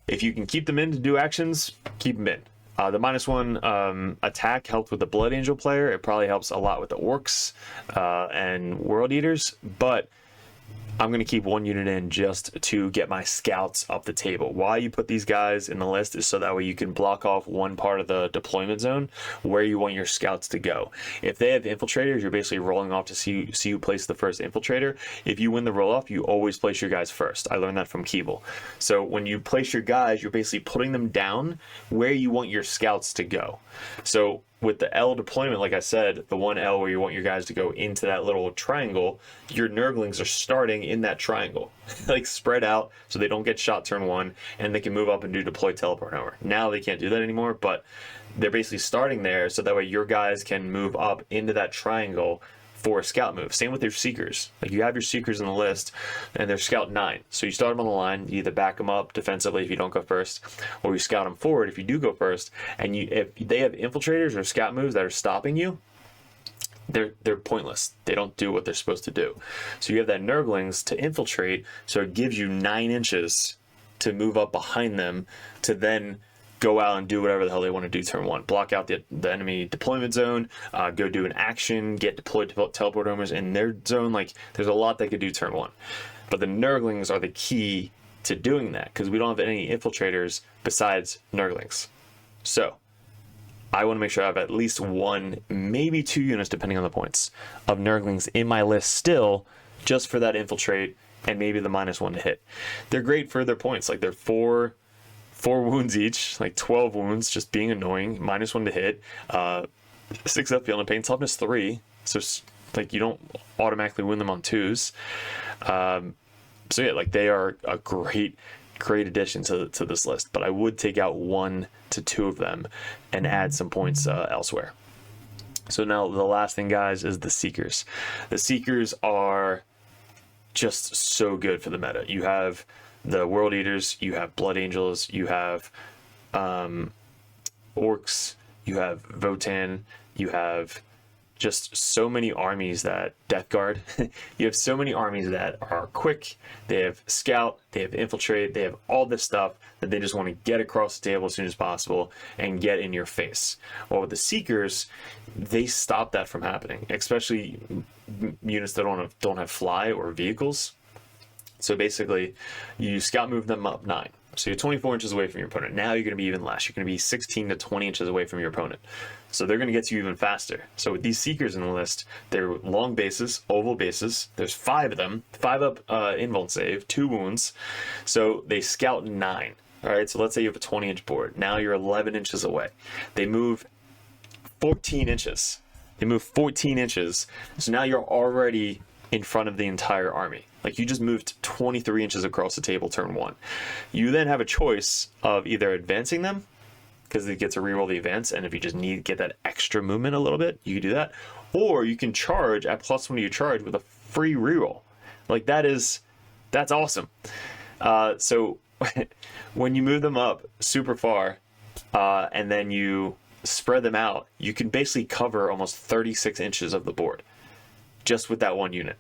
If you can keep them in to do actions, keep them in. The -1 attack helped with the Blood Angel player. It probably helps a lot with the Orcs and World Eaters, but I'm going to keep one unit in just to get my scouts up the table. Why you put these guys in the list is so that way you can block off one part of the deployment zone where you want your scouts to go. If they have infiltrators, you're basically rolling off to see who places the first infiltrator. If you win the roll off, you always place your guys first. I learned that from Keeble. So when you place your guys, you're basically putting them down where you want your scouts to go. So with the L deployment, like I said, the one L where you want your guys to go into that little triangle, your Nurglings are starting in that triangle, like spread out so they don't get shot turn one, and they can move up and do deploy teleport over. Now they can't do that anymore, but they're basically starting there so that way your guys can move up into that triangle for a scout move. Same with your Seekers. Like you have your Seekers in the list and they're scout 9. So you start them on the line, you either back them up defensively if you don't go first, or you scout them forward if you do go first. And if they have infiltrators or scout moves that are stopping you, they're pointless. They don't do what they're supposed to do. So you have that Nurglings to infiltrate, so it gives you 9 inches to move up behind them to then go out and do whatever the hell they want to do turn one. Block out the enemy deployment zone, go do an action, get deployed teleport homers in their zone. Like, there's a lot they could do turn one. But the Nurglings are the key to doing that, because we don't have any infiltrators besides Nurglings. So, I want to make sure I have at least 1, maybe 2 units, depending on the points, of Nurglings in my list still, just for that infiltrate and maybe the -1 to hit. They're great for their points. Like, they're 4 wounds each, like 12 wounds, just being annoying, -1 to hit, 6 up feeling pain, toughness 3, so like you don't automatically win them on 2s. So yeah, like they are a great addition to this list, but I would take out 1 to 2 of them and add some points elsewhere. So now the last thing, guys, is the Seekers. The Seekers are just so good for the meta. You have the World Eaters, you have Blood Angels, you have Orcs, you have Bouten, you have just so many armies that Death Guard. You have so many armies that are quick, they have Scout, they have Infiltrate, they have all this stuff that they just want to get across the table as soon as possible and get in your face. Well, with the Seekers, they stop that from happening, especially units that don't have fly or vehicles. So basically, you scout move them up 9. So you're 24 inches away from your opponent. Now you're going to be even less. You're going to be 16 to 20 inches away from your opponent. So they're going to get to you even faster. So with these Seekers in the list, they're long bases, oval bases. There's 5 of them. 5 up invuln save, 2 wounds. So they scout 9. All right, so let's say you have a 20-inch board. Now you're 11 inches away. They move 14 inches. They move 14 inches. So now you're already in front of the entire army. Like, you just moved 23 inches across the table turn 1. You then have a choice of either advancing them, because they get to reroll the advance, and if you just need to get that extra movement a little bit, you can do that. Or you can charge at +1 to your charge with a free reroll. Like, that's awesome. So when you move them up super far, and then you spread them out, you can basically cover almost 36 inches of the board just with that one unit.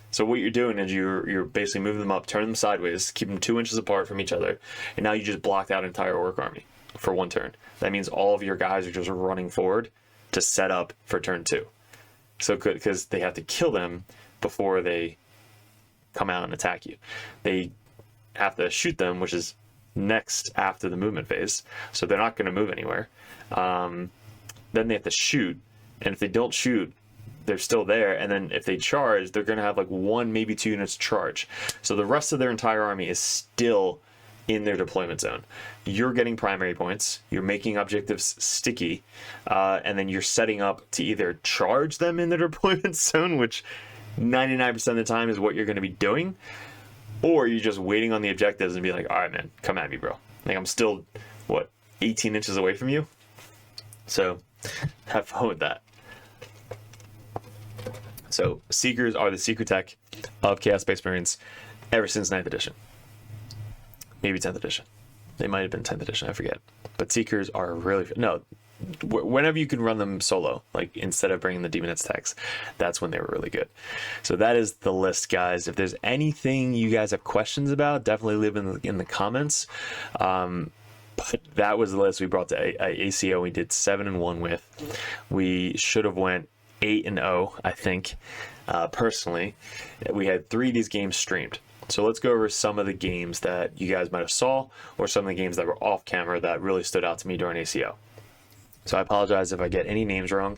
So what you're doing is you're basically moving them up, turning them sideways, keep them 2 inches apart from each other, and now you just blocked out an entire orc army for 1 turn. That means all of your guys are just running forward to set up for turn 2. So because they have to kill them before they come out and attack you. They have to shoot them, which is next after the movement phase, so they're not going to move anywhere. Then they have to shoot, and if they don't shoot, they're still there, and then if they charge, they're going to have like 1, maybe 2 units charge. So the rest of their entire army is still in their deployment zone. You're getting primary points, you're making objectives sticky, and then you're setting up to either charge them in their deployment zone, which 99% of the time is what you're going to be doing, or you're just waiting on the objectives and be like, all right, man, come at me, bro. Like, I'm still, 18 inches away from you? So have fun with that. So Seekers are the secret tech of Chaos Space Marines ever since 9th edition. Maybe 10th edition. They might have been 10th edition, I forget. But Seekers are really... No, whenever you can run them solo, like instead of bringing the Demonets techs, that's when they were really good. So that is the list, guys. If there's anything you guys have questions about, definitely leave in the comments. But that was the list we brought to ACO. We did 7-1 with. We should have went 8-0, I think. personally, we had 3 of these games streamed. So let's go over some of the games that you guys might have saw, or some of the games that were off camera that really stood out to me during ACO. So I apologize if I get any names wrong.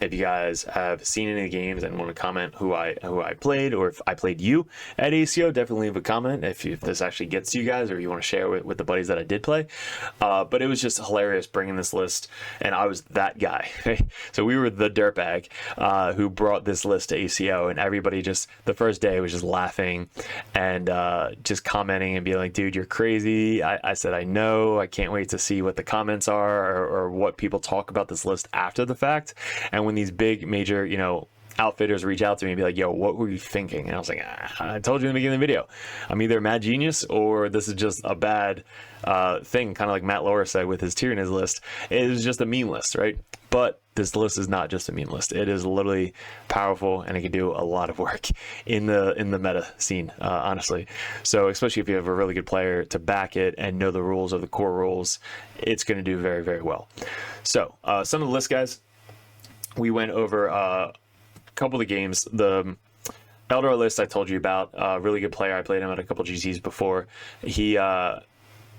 If you guys have seen any of the games and want to comment who I played, or if I played you at ACO, definitely leave a comment if this actually gets to you guys, or you want to share with the buddies that I did play. But it was just hilarious bringing this list, and I was that guy. So we were the dirtbag who brought this list to ACO, and everybody just, the first day was just laughing and just commenting and being like, dude, you're crazy. I said, I know, I can't wait to see what the comments are, or what people talk about this list after the fact. And when these big major, outfitters reach out to me and be like, yo, what were you thinking? And I was like, I told you in the beginning of the video, I'm either a mad genius or this is just a bad thing, kind of like Matt Lower said with his Tyrannid list. It was just a meme list, right? But this list is not just a meme list. It is literally powerful, and it can do a lot of work in the meta scene, honestly. So especially if you have a really good player to back it and know the rules of the core rules, it's going to do very, very well. So some of the list, guys, we went over a couple of the games. The Eldar list I told you about, really good player. I played him at a couple GTs before.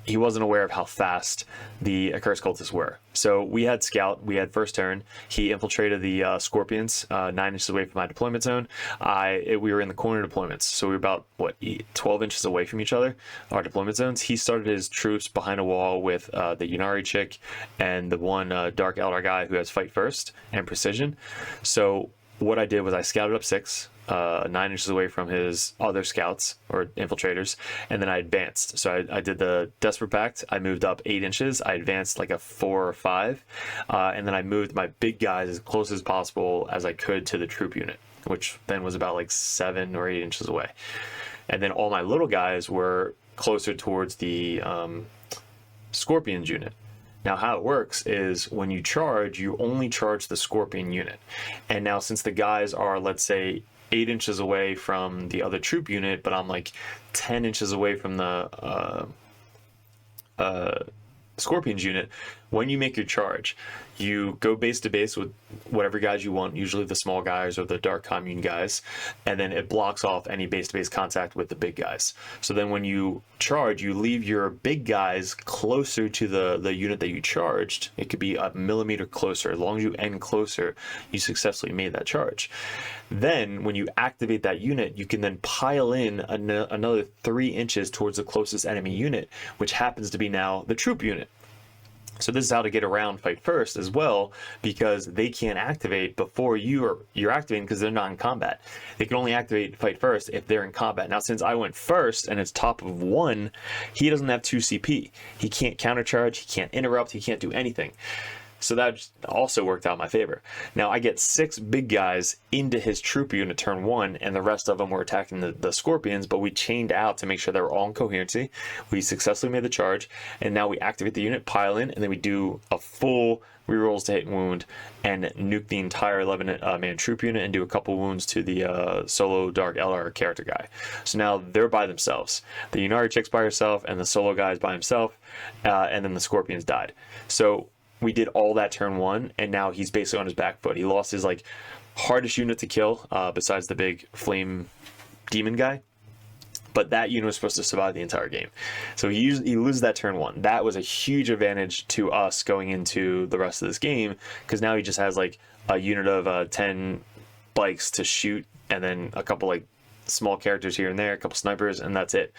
He wasn't aware of how fast the Accursed Cultists were. So we had Scout, we had first turn. He infiltrated the Scorpions 9 inches away from my deployment zone. We were in the corner deployments, so we were about, 12 inches away from each other, our deployment zones. He started his troops behind a wall with the Ynnari chick and the one Dark Eldar guy who has fight first and precision. So what I did was I scouted up 6, 9 inches away from his other scouts or infiltrators, and then I advanced. So I did the Desperate Pact. I moved up 8 inches. I advanced like a 4 or 5, and then I moved my big guys as close as possible as I could to the troop unit, which then was about like 7 or 8 inches away. And then all my little guys were closer towards the Scorpions unit. Now, how it works is when you charge, you only charge the Scorpion unit. And now since the guys are, let's say, 8 inches away from the other troop unit, but I'm like 10 inches away from the Scorpions unit, when you make your charge, you go base to base with whatever guys you want, usually the small guys or the Dark Commune guys, and then it blocks off any base to base contact with the big guys. So then when you charge, you leave your big guys closer to the unit that you charged. It could be a millimeter closer. As long as you end closer, you successfully made that charge. Then when you activate that unit, you can then pile in another 3 inches towards the closest enemy unit, which happens to be now the troop unit. So this is how to get around fight first as well, because they can't activate before you're activating, because they're not in combat. They can only activate fight first if they're in combat. Now, since I went first and it's top of 1, he doesn't have 2 CP. He can't countercharge, he can't interrupt, he can't do anything. So that also worked out in my favor. Now I get 6 big guys into his troop unit turn 1, and the rest of them were attacking the Scorpions, but we chained out to make sure they were all in coherency. We successfully made the charge, and now we activate the unit, pile in, and then we do a full rerolls to hit and wound and nuke the entire 11-man troop unit and do a couple wounds to the solo Dark Eldar character guy. So now they're by themselves. The Ynnari chick's by herself, and the solo guy's by himself, and then the Scorpions died. So we did all that turn 1, and now he's basically on his back foot. He lost his hardest unit to kill, besides the big flame demon guy. But that unit was supposed to survive the entire game. So he loses that turn 1. That was a huge advantage to us going into the rest of this game, because now he just has a unit of 10 bikes to shoot, and then a couple small characters here and there, a couple snipers, and that's it.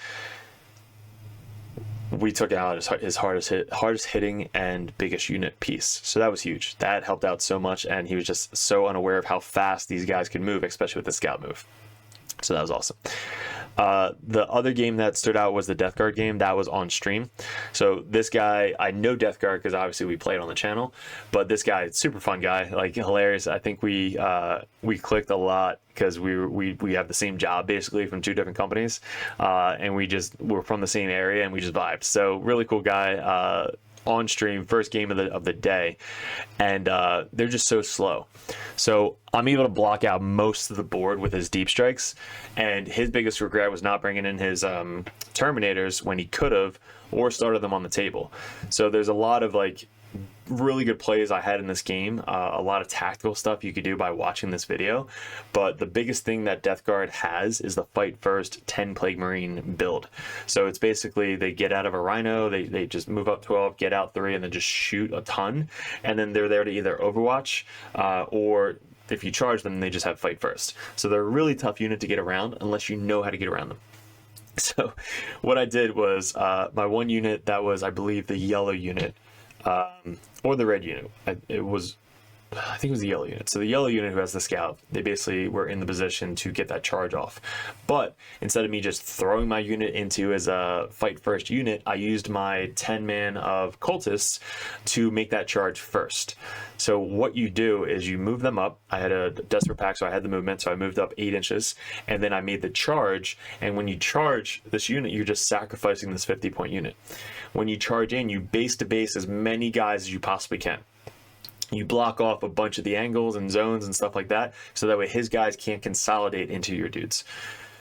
We took out his hardest hitting and biggest unit piece. So that was huge. That helped out so much, and he was just so unaware of how fast these guys could move, especially with the scout move. So that was awesome. The other game that stood out was the Death Guard game. That was on stream. So this guy, I know Death Guard because obviously we played on the channel, but this guy, super fun guy, hilarious. I think we clicked a lot because we have the same job basically from 2 different companies, and we're from the same area, and we just vibed. So really cool guy. On stream, first game of the day, and they're just so slow. So I'm able to block out most of the board with his deep strikes, and his biggest regret was not bringing in his Terminators when he could have, or started them on the table. So there's a lot of really good plays I had in this game, a lot of tactical stuff you could do by watching this video, but the biggest thing that Death Guard has is the fight first 10 Plague Marine build. So it's basically they get out of a Rhino, they just move up 12, get out 3, and then just shoot a ton, and then they're there to either overwatch or if you charge them, they just have fight first. So they're a really tough unit to get around unless you know how to get around them. So what I did was my one unit that was, I believe, the yellow unit, or the red unit. I think it was the yellow unit. So the yellow unit who has the scout, they basically were in the position to get that charge off. But instead of me just throwing my unit into as a fight first unit, I used my 10-man of cultists to make that charge first. So what you do is you move them up. I had a desperate pack, so I had the movement, so I moved up 8 inches, and then I made the charge. And when you charge this unit, you're just sacrificing this 50-point unit. When you charge in, you base to base as many guys as you possibly can. You block off a bunch of the angles and zones and stuff like that, so that way his guys can't consolidate into your dudes.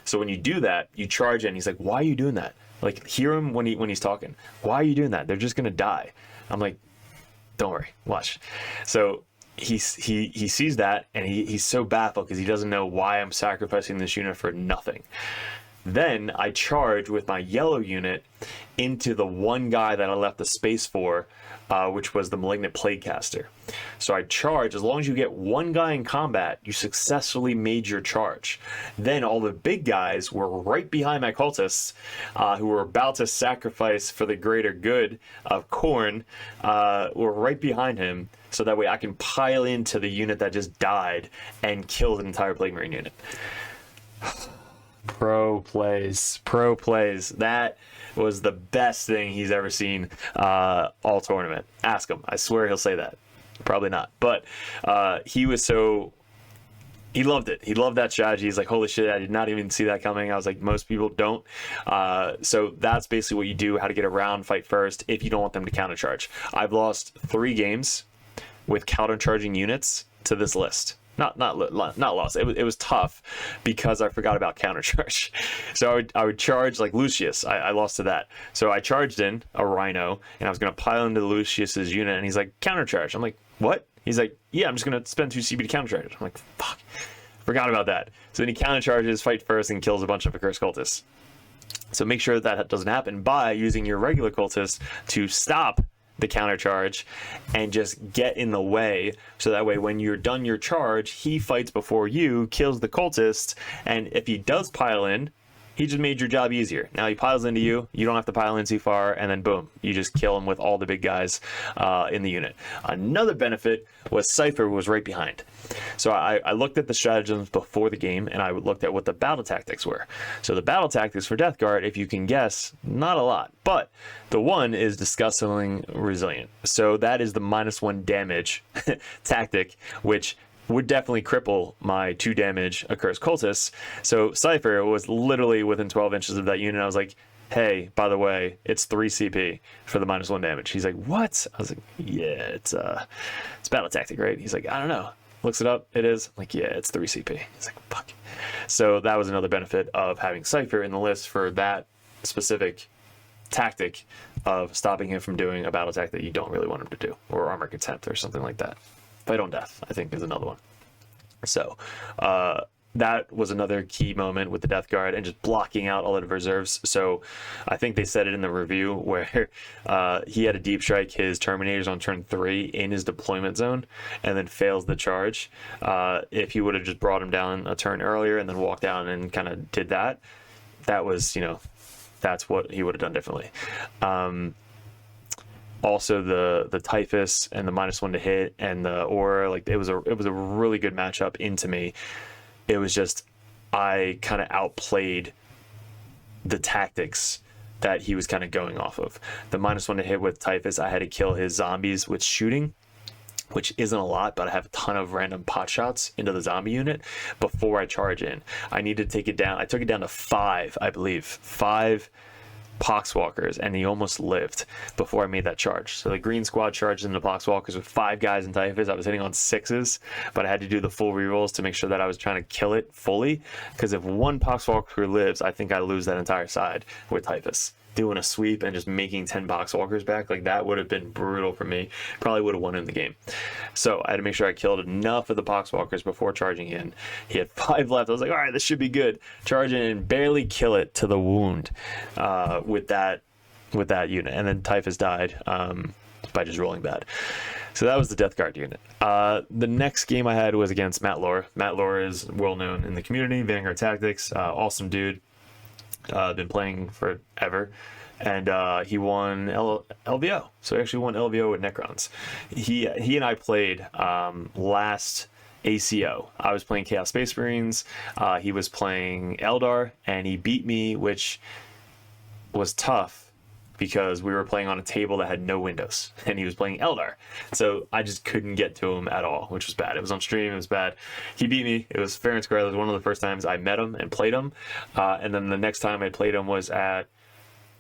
So when you do that, you charge in. He's like, "Why are you doing that?" Like, hear him when he's talking. "Why are you doing that? They're just gonna die." I'm like, "Don't worry, watch." So he sees that, and he's so baffled because he doesn't know why I'm sacrificing this unit for nothing. Then I charge with my yellow unit into the one guy that I left the space for, which was the Malignant Plaguecaster. So I charge. As long as you get one guy in combat, you successfully made your charge. Then all the big guys were right behind my cultists, who were about to sacrifice for the greater good of Coen, were right behind him, so that way I can pile into the unit that just died and kill the entire Plague Marine unit. Pro plays. That was the best thing he's ever seen all tournament. Ask him. I swear he'll say that. Probably not. But he loved it. He loved that strategy. He's like, "Holy shit, I did not even see that coming." I was like, most people don't. So that's basically what you do, how to get around fight first if you don't want them to countercharge. I've lost 3 games with countercharging units to this list. Not lost. It was tough because I forgot about countercharge. So I would charge like Lucius. I lost to that. So I charged in a Rhino, and I was going to pile into Lucius's unit, and he's like, "Countercharge." I'm like, "What?" He's like, "Yeah, I'm just going to spend 2 CP to countercharge." I'm like, "Fuck, forgot about that." So then he countercharges, fight first, and kills a bunch of accursed cultists. So make sure that doesn't happen by using your regular cultists to stop the counter charge and just get in the way, so that way when you're done your charge, he fights before you, kills the cultist, and if he does pile in, he just made your job easier. Now he piles into you, you don't have to pile in too far, and then boom, you just kill him with all the big guys in the unit. Another benefit was Cypher was right behind. So I looked at the stratagems before the game, and I looked at what the battle tactics were. So the battle tactics for Death Guard, if you can guess, not a lot, but the one is disgustingly resilient. So that is the -1 damage tactic, which would definitely cripple my 2 damage accursed cultists. So Cypher was literally within 12 inches of that unit. I was like, "Hey, by the way, it's 3 CP for the -1 damage." He's like, "What?" I was like, "Yeah, it's battle tactic, right?" He's like, "I don't know." Looks it up. It is. I'm like, "Yeah, it's 3 CP." He's like, "Fuck." So that was another benefit of having Cypher in the list for that specific tactic of stopping him from doing a battle tactic that you don't really want him to do, or armor contempt or something like that. Fight on Death, I think, is another one. So that was another key moment with the Death Guard and just blocking out all of the reserves. So I think they said it in the review where he had a deep strike his Terminators on turn 3 in his deployment zone and then fails the charge. If he would have just brought him down a turn earlier and then walked down and kind of did that, that was, that's what he would have done differently. Also the Typhus and the -1 to hit and the Aura, like it was a really good matchup into me. It was just, I kind of outplayed the tactics that he was kind of going off of. The -1 to hit with Typhus, I had to kill his zombies with shooting, which isn't a lot, but I have a ton of random pot shots into the zombie unit before I charge in. I need to take it down. I took it down to 5, I believe. 5 Poxwalkers, and he almost lived before I made that charge. So the green squad charged into Poxwalkers with 5 guys in Typhus. I was hitting on 6s, but I had to do the full rerolls to make sure that I was trying to kill it fully, because if one Poxwalker lives, I think I lose that entire side with Typhus. doing a sweep and just making 10 box walkers back. Like, that would have been brutal for me. Probably would have won in the game. So I had to make sure I killed enough of the box walkers before charging in. He had 5 left. I was like, all right, this should be good. Charge in and barely kill it to the wound with that unit. And then Typhus died by just rolling bad. So that was the Death Guard unit. The next game I had was against Matt Lohr. Matt Lohr is well known in the community, Vanguard Tactics, awesome dude. Been playing forever. And he won LVO. So he actually won LVO with Necrons. He and I played last ACO. I was playing Chaos Space Marines. He was playing Eldar, and he beat me, which was tough, because we were playing on a table that had no windows, and he was playing Eldar. So I just couldn't get to him at all, which was bad. It was on stream, it was bad. He beat me. It was fair and square. It was one of the first times I met him and played him. And then the next time I played him was at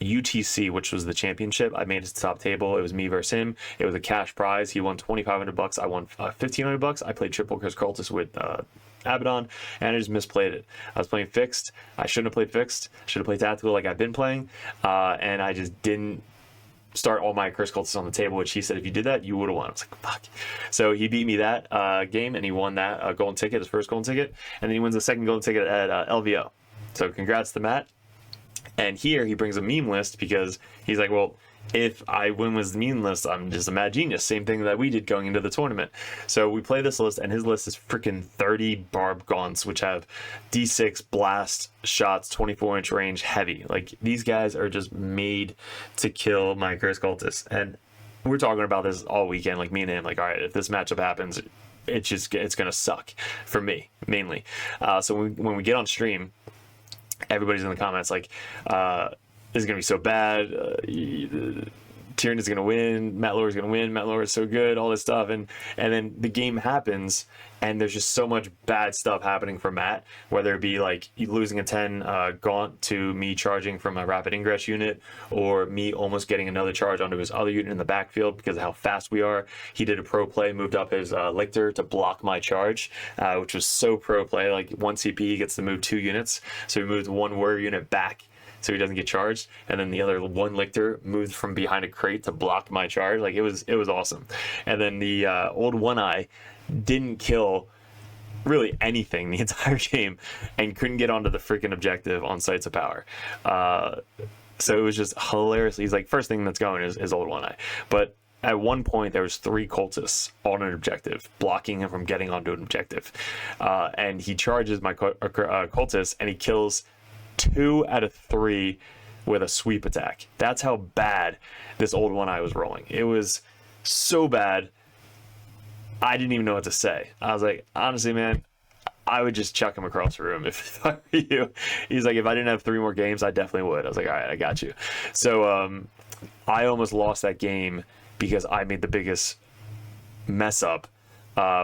UTC, which was the championship. I made his top table. It was me versus him. It was a cash prize. He won $2,500. I won $1,500. I played triple Chris Cultist with Abaddon, and I just misplayed it. I was playing fixed. I shouldn't have played fixed. Should have played tactical like I've been playing, and I just didn't start all my Chris Cultists on the table, which he said if you did that, you would have won. I was like, fuck. So he beat me that game, and he won that golden ticket, his first golden ticket, and then he wins the second golden ticket at LVO. So congrats to Matt. And here he brings a meme list, because he's like, well, if I win with the meme list, I'm just a mad genius. Same thing that we did going into the tournament. So we play this list, and his list is freaking 30 barb gaunts, which have D6 blast shots, 24-inch range, heavy. Like, these guys are just made to kill my Chris Cultists. And we're talking about this all weekend, like me and him, like, all right, if this matchup happens, it's going to suck for me, mainly. So when we get on stream, everybody's in the comments like, this is going to be so bad. Tyrion is going to win. Matt Lohr is going to win. Matt Lohr is so good, all this stuff. And then the game happens, and there's just so much bad stuff happening for Matt, whether it be like losing a 10 gaunt to me charging from a rapid ingress unit, or me almost getting another charge onto his other unit in the backfield because of how fast we are. He did a pro play, moved up his Lictor to block my charge, which was so pro play. Like, 1 CP, he gets to move 2 units. So he moved 1 warrior unit back so he doesn't get charged, and then the other 1 Lictor moved from behind a crate to block my charge. Like, it was awesome. And then the old One Eye didn't kill really anything the entire game, and couldn't get onto the freaking objective on Sites of Power. So it was just hilarious. He's like, first thing that's going is old One Eye. But at one point, there was 3 cultists on an objective, blocking him from getting onto an objective. And he charges my cultist, and he kills 2 out of 3 with a sweep attack. That's how bad this old One Eye was rolling. It was so bad, I didn't even know what to say. I was like, honestly, man, I would just chuck him across the room if I were you. He's like, if I didn't have 3 more games, I definitely would. I was like, all right, I got you. So I almost lost that game because I made the biggest mess up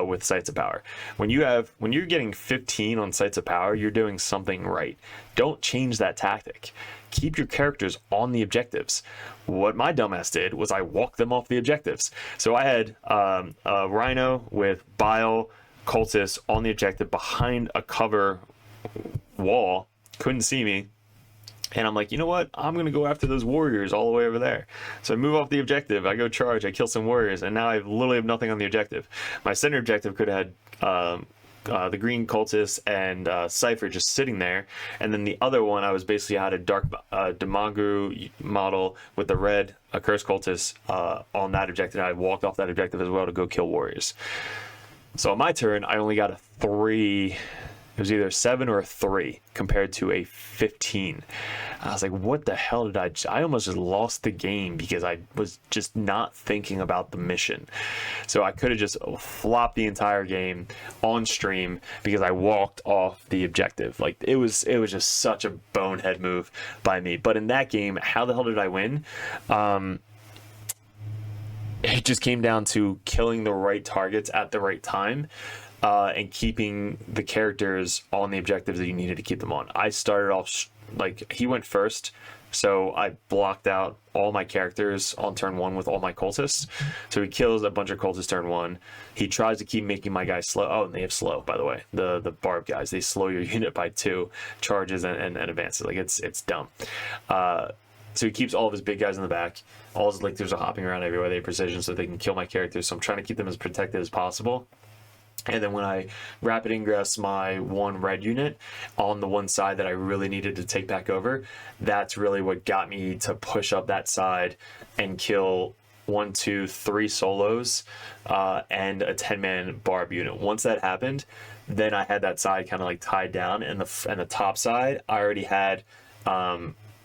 with Sites of Power. When you're getting 15 on Sites of Power, you're doing something right. Don't change that tactic. Keep your characters on the objectives. What my dumbass did was I walked them off the objectives. So I had a Rhino with Bile cultists on the objective behind a cover wall, couldn't see me. And I'm like, you know what? I'm going to go after those warriors all the way over there. So I move off the objective. I go charge. I kill some warriors. And now I literally have nothing on the objective. My center objective could have had the green cultists and Cypher just sitting there. And then the other one, I was basically had a dark Demagru model with the red Curse cultists on that objective. I walked off that objective as well to go kill warriors. So on my turn, I only got a 3... It was either 7 or a 3 compared to a 15. I was like, what the hell did I almost just lost the game because I was just not thinking about the mission. So I could have just flopped the entire game on stream because I walked off the objective. Like, it was just such a bonehead move by me. But in that game, how the hell did I win? It just came down to killing the right targets at the right time. And keeping the characters on the objectives that you needed to keep them on. I started off, like, he went first, so I blocked out all my characters on turn 1 with all my cultists. So he kills a bunch of cultists turn 1. He tries to keep making my guys slow. Oh, and they have slow, by the way. The barb guys, they slow your unit by 2 charges and advances. Like, it's dumb. So he keeps all of his big guys in the back. All his lictors are hopping around everywhere. They have precision so they can kill my characters. So I'm trying to keep them as protected as possible. And then when I rapid ingress my one red unit on the one side that I really needed to take back over, that's really what got me to push up that side and kill 1, 2, 3 solos and a 10-man barb unit. Once that happened, then I had that side kind of like tied down, and the top side I already had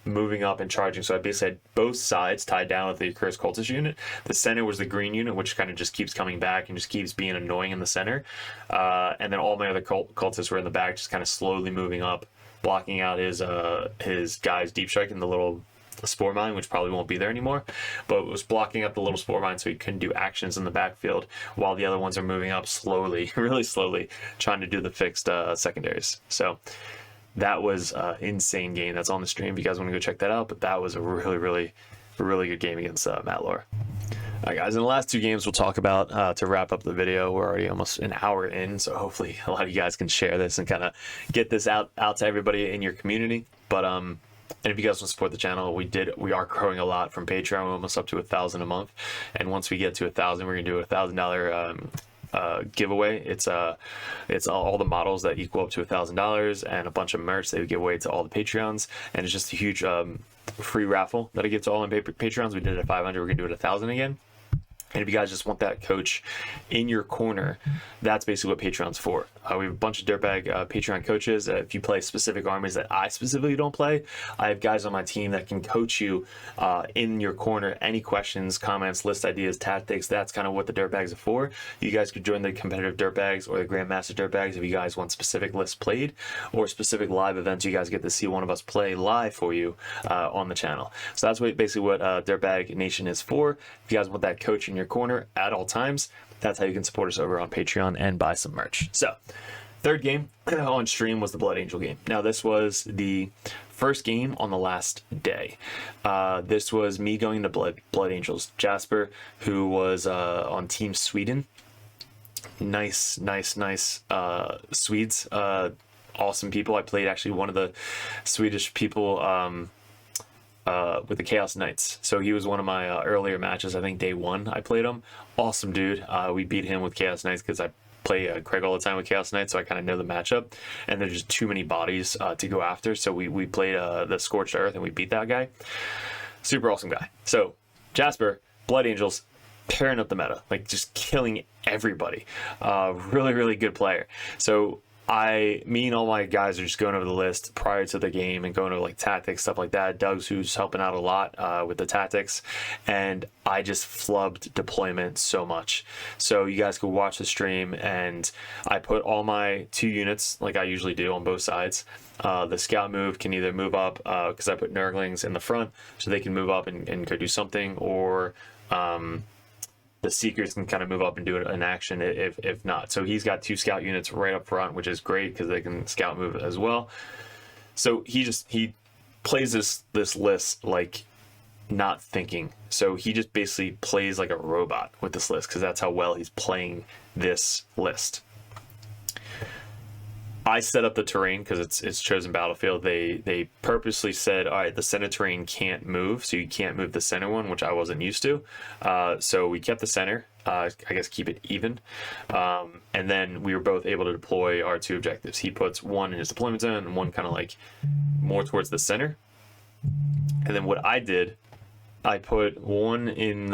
moving up and charging. So I basically had both sides tied down with the Accursed Cultist unit. The center was the green unit, which kind of just keeps coming back and just keeps being annoying in the center. And then all my other cultists were in the back, just kind of slowly moving up, blocking out his guys deep strike in the little spore mine, which probably won't be there anymore, but it was blocking up the little spore mine so he couldn't do actions in the backfield while the other ones are moving up slowly, really slowly, trying to do the fixed secondaries. So that was an insane game. That's on the stream if you guys want to go check that out. But that was a really good game against Matt Lohr. All right, guys, in the last 2 games we'll talk about to wrap up the video. We're already almost an hour in, so hopefully a lot of you guys can share this and kind of get this out to everybody in your community. But and if you guys want to support the channel, we are growing a lot from Patreon. We're almost up to 1,000 a month, and once we get to 1,000, we're gonna do a $1,000 giveaway. It's all the models that equal up to $1,000 and a bunch of merch that we give away to all the Patreons, and it's just a huge free raffle that I give to all my Patreons. We did it at 500. We're gonna do it at 1,000 again. And if you guys just want that coach in your corner, that's basically what Patreon's for. We have a bunch of Dirtbag Patreon coaches. If you play specific armies that I specifically don't play, I have guys on my team that can coach you in your corner. Any questions, comments, list ideas, tactics, that's kind of what the Dirtbags are for. You guys could join the competitive Dirtbags or the Grandmaster Dirtbags if you guys want specific lists played or specific live events. You guys get to see one of us play live for you on the channel. So that's basically what Dirtbag Nation is for. If you guys want that coach in your corner at all times, that's how you can support us over on Patreon and buy some merch. So, third game on stream was the Blood Angel game. Now, this was the first game on the last day. This was me going to Blood Angels. Jasper, who was on Team Sweden. Nice Swedes. Awesome people. I played actually one of the Swedish people with the Chaos Knights. So he was one of my earlier matches. I think day 1 I played him. Awesome dude. We beat him with Chaos Knights because I play Craig all the time with Chaos Knights, so I kind of know the matchup. And there's just too many bodies to go after. So we played the Scorched Earth and we beat that guy. Super awesome guy. So Jasper, Blood Angels, tearing up the meta, like just killing everybody. Really good player. So me and all my guys are just going over the list prior to the game and going over like tactics, stuff like that. Doug's who's helping out a lot with the tactics, and I just flubbed deployment so much. So you guys could watch the stream, and I put all my 2 units like I usually do on both sides. The scout move can either move up because I put Nurglings in the front so they can move up and go do something, or the Seekers can kind of move up and do an action if not. So he's got 2 scout units right up front, which is great because they can scout move as well. So he plays this list like not thinking. So he just basically plays like a robot with this list because that's how well he's playing this list. I set up the terrain because it's chosen battlefield. They purposely said, all right, the center terrain can't move, so you can't move the center one, which I wasn't used to. So we kept the center, I guess keep it even. And then we were both able to deploy our 2 objectives. He puts 1 in his deployment zone and 1 kind of like more towards the center. And then what I did, I put 1 in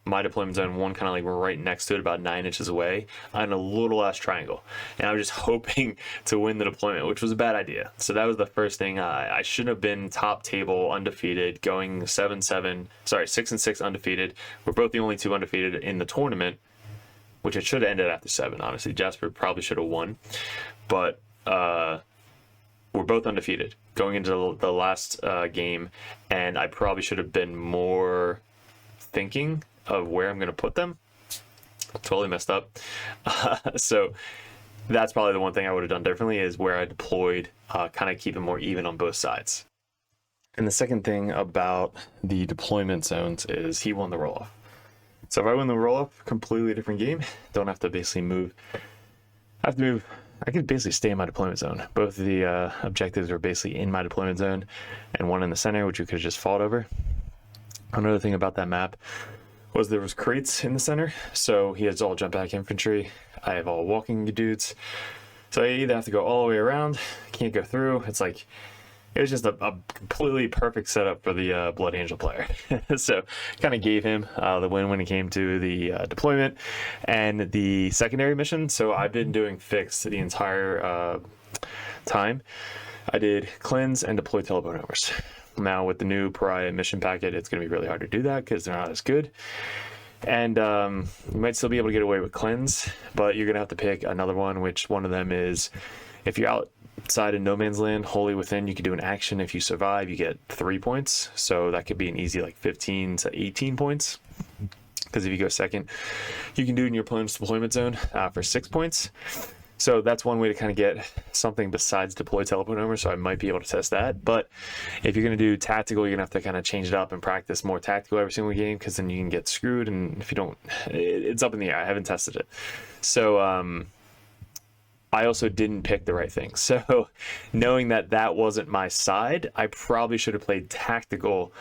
my deployment zone, 1 kind of like right next to it, about 9 inches away, on a little ass triangle. And I was just hoping to win the deployment, which was a bad idea. So that was the first thing. I shouldn't have been top table undefeated, going 6-6 undefeated. We're both the only 2 undefeated in the tournament, which it should have ended after 7. Honestly, Jasper probably should have won, but we're both undefeated going into the last game, and I probably should have been more thinking of where I'm going to put them. Totally messed up. So that's probably the one thing I would have done differently, is where I deployed, kind of keep it more even on both sides. And the second thing about the deployment zones is he won the roll-off. So if I win the roll-off, completely different game. Don't have to basically move. I have to move I could basically stay in my deployment zone. Both of the objectives were basically in my deployment zone, and one in the center, which we could have just fought over. Another thing about that map was there was crates in the center, so he has all jump back infantry. I have all walking dudes, so I either have to go all the way around, can't go through. It's like, it was just a completely perfect setup for the Blood Angel player. So kind of gave him the win when it came to the deployment and the secondary mission. So I've been doing fixed the entire time. I did cleanse and deploy teleport numbers. Now with the new Pariah mission packet, it's going to be really hard to do that because they're not as good. And you might still be able to get away with cleanse, but you're going to have to pick another one, which one of them is, if you're outside in no man's land, wholly within, you can do an action. If you survive, you get 3 points. So that could be an easy like 15 to 18 points. Because if you go second, you can do it in your opponent's deployment zone for 6 points. So that's one way to kind of get something besides deploy teleport number. So I might be able to test that. But if you're going to do tactical, you're going to have to kind of change it up and practice more tactical every single game, because then you can get screwed. And if you don't, it's up in the air. I haven't tested it. So I also didn't pick the right thing. So knowing that that wasn't my side, I probably should have played tactical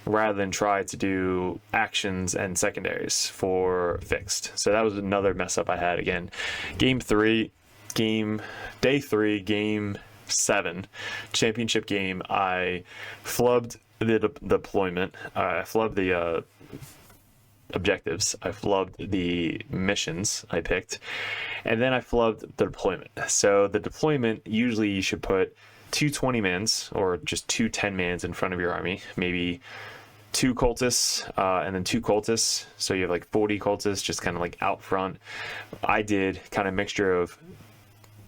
rather than try to do actions and secondaries for fixed. So that was another mess up I had. Again, day 3, game 7, championship game, I flubbed the deployment. I flubbed the objectives. I flubbed the missions I picked, and then I flubbed the deployment. So the deployment, usually you should put 2 20-mans or just 2 10-mans in front of your army, maybe 2 cultists and then 2 cultists. So you have like 40 cultists just kind of like out front. I did kind of mixture of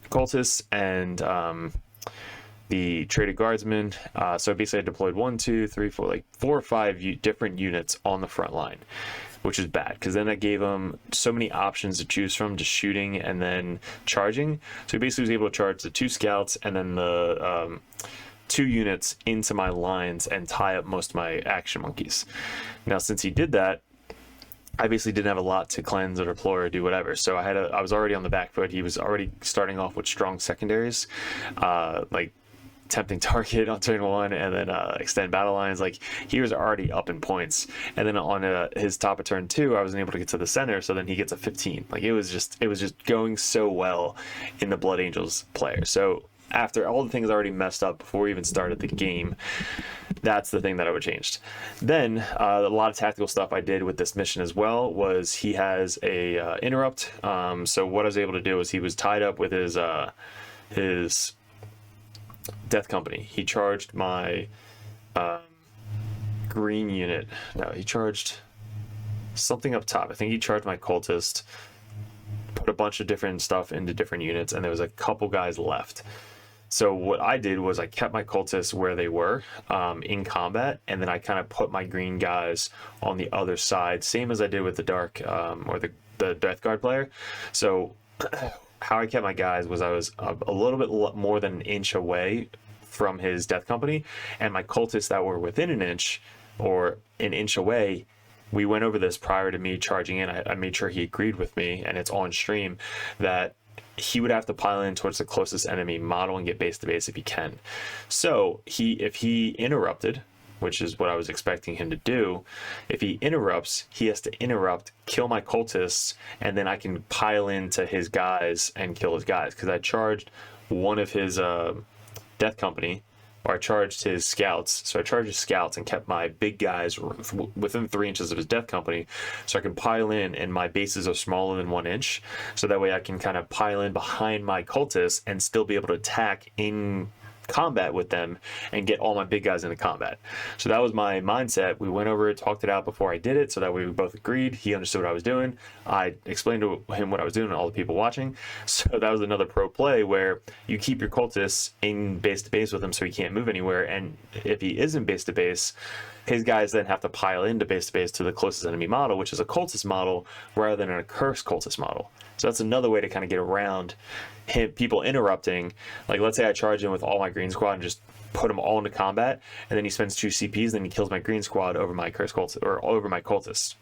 cultists and the traded guardsmen. So basically I deployed 1, 2, 3, 4, like 4 or 5 different units on the front line, which is bad because then that gave them so many options to choose from, just shooting and then charging. So he basically was able to charge the 2 scouts and then the 2 units into my lines and tie up most of my action monkeys. Now, since he did that, I basically didn't have a lot to cleanse or deploy or do whatever. So I was already on the back foot. He was already starting off with strong secondaries, like tempting target on turn 1 and then extend battle lines. Like he was already up in points. And then on his top of turn 2, I wasn't able to get to the center. So then he gets a 15. Like it was just going so well in the Blood Angels player. So after all the things already messed up before we even started the game, that's the thing that I would change. Then a lot of tactical stuff I did with this mission as well was he has a interrupt. So what I was able to do is he was tied up with his Death Company. He charged my green unit. No, he charged something up top. I think he charged my cultist, put a bunch of different stuff into different units, and there was a couple guys left. So what I did was I kept my cultists where they were in combat, and then I kind of put my green guys on the other side, same as I did with the dark or the Death Guard player. So how I kept my guys was I was a little bit more than an inch away from his Death Company, and my cultists that were within an inch or an inch away, we went over this prior to me charging in. I made sure he agreed with me, and it's on stream, that he would have to pile in towards the closest enemy model and get base to base if he can. So if he interrupted, which is what I was expecting him to do, if he interrupts, he has to interrupt, kill my cultists, and then I can pile into his guys and kill his guys. Because I charged one of his Death Company, or I charged his scouts. So I charged his scouts and kept my big guys within 3 inches of his Death Company, so I can pile in, and my bases are smaller than 1 inch. So that way I can kind of pile in behind my cultists and still be able to attack in combat with them and get all my big guys into combat. So that was my mindset. We went over it, talked it out before I did it, so that way we both agreed. He understood what I was doing. I explained to him what I was doing and all the people watching. So that was another pro play where you keep your cultists in base to base with him so he can't move anywhere. And if he isn't base to base, his guys then have to pile into base to base to the closest enemy model, which is a cultist model rather than a cursed cultist model. So that's another way to kind of get around people interrupting. Like, let's say I charge in with all my green squad and just put them all into combat, and then he spends 2 CPs, then he kills my green squad over my cursed cultist or over my cultist.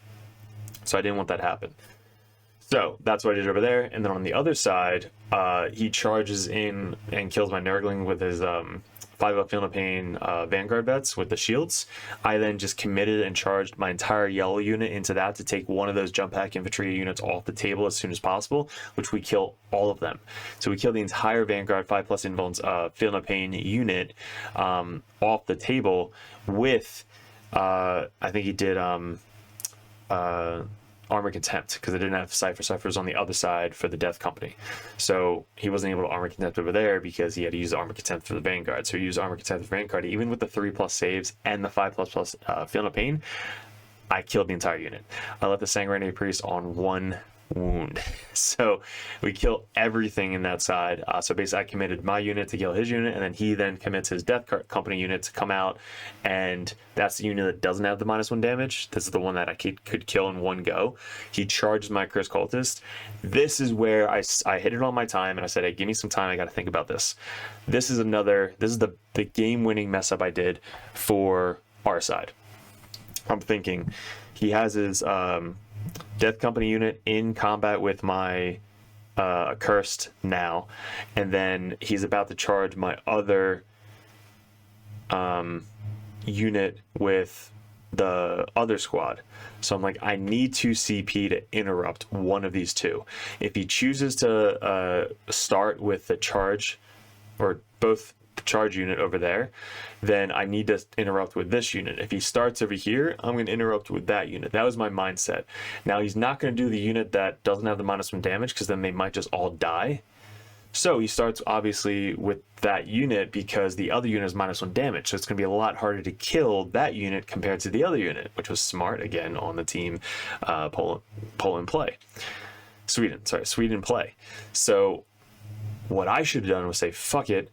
So I didn't want that to happen. So that's what I did over there. And then on the other side, he charges in and kills my Nurgling with his 5-up Feel No Pain Vanguard vets with the shields. I then just committed and charged my entire yellow unit into that to take one of those jump pack infantry units off the table as soon as possible, which we kill all of them. So we kill the entire Vanguard 5+ Invulns Feel No Pain unit off the table with, I think he did Armor Contempt, because I didn't have Ciphers on the other side for the Death Company. So he wasn't able to Armor Contempt over there because he had to use Armor Contempt for the Vanguard. So he used Armor Contempt for Vanguard. Even with the 3+ saves and the 5++ Feel No Pain, I killed the entire unit. I left the Sanguinary Priest on 1 wound. So we kill everything in that side. So basically I committed my unit to kill his unit, and then he then commits his Death Company unit to come out, and that's the unit that doesn't have the -1 damage. This is the one that I could kill in one go. He charges my Curse Cultist. This is where I hit it on my time, and I said, hey, give me some time, I got to think about this. This is the game-winning mess up I did for our side. I'm thinking he has his Death Company unit in combat with my Accursed now, and then he's about to charge my other unit with the other squad. So I'm like, I need 2 CP to interrupt one of these two. If he chooses to start with the charge, or both charge unit over there, then I need to interrupt with this unit. If he starts over here, I'm going to interrupt with that unit. That was my mindset. Now he's not going to do the unit that doesn't have the -1 damage, because then they might just all die. So he starts obviously with that unit because the other unit is -1 damage. So it's going to be a lot harder to kill that unit compared to the other unit, which was smart again on the team Poland play. Sweden play. So what I should have done was say, fuck it,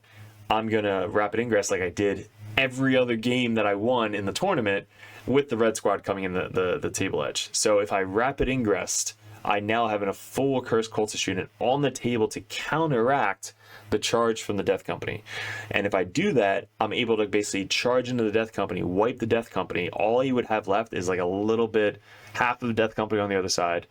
I'm going to Rapid Ingress like I did every other game that I won in the tournament with the red squad coming in the table edge. So if I Rapid Ingressed, I now have a full Cursed Cultist unit on the table to counteract the charge from the Death Company. And if I do that, I'm able to basically charge into the Death Company, wipe the Death Company. All you would have left is like a little bit, half of the Death Company on the other side,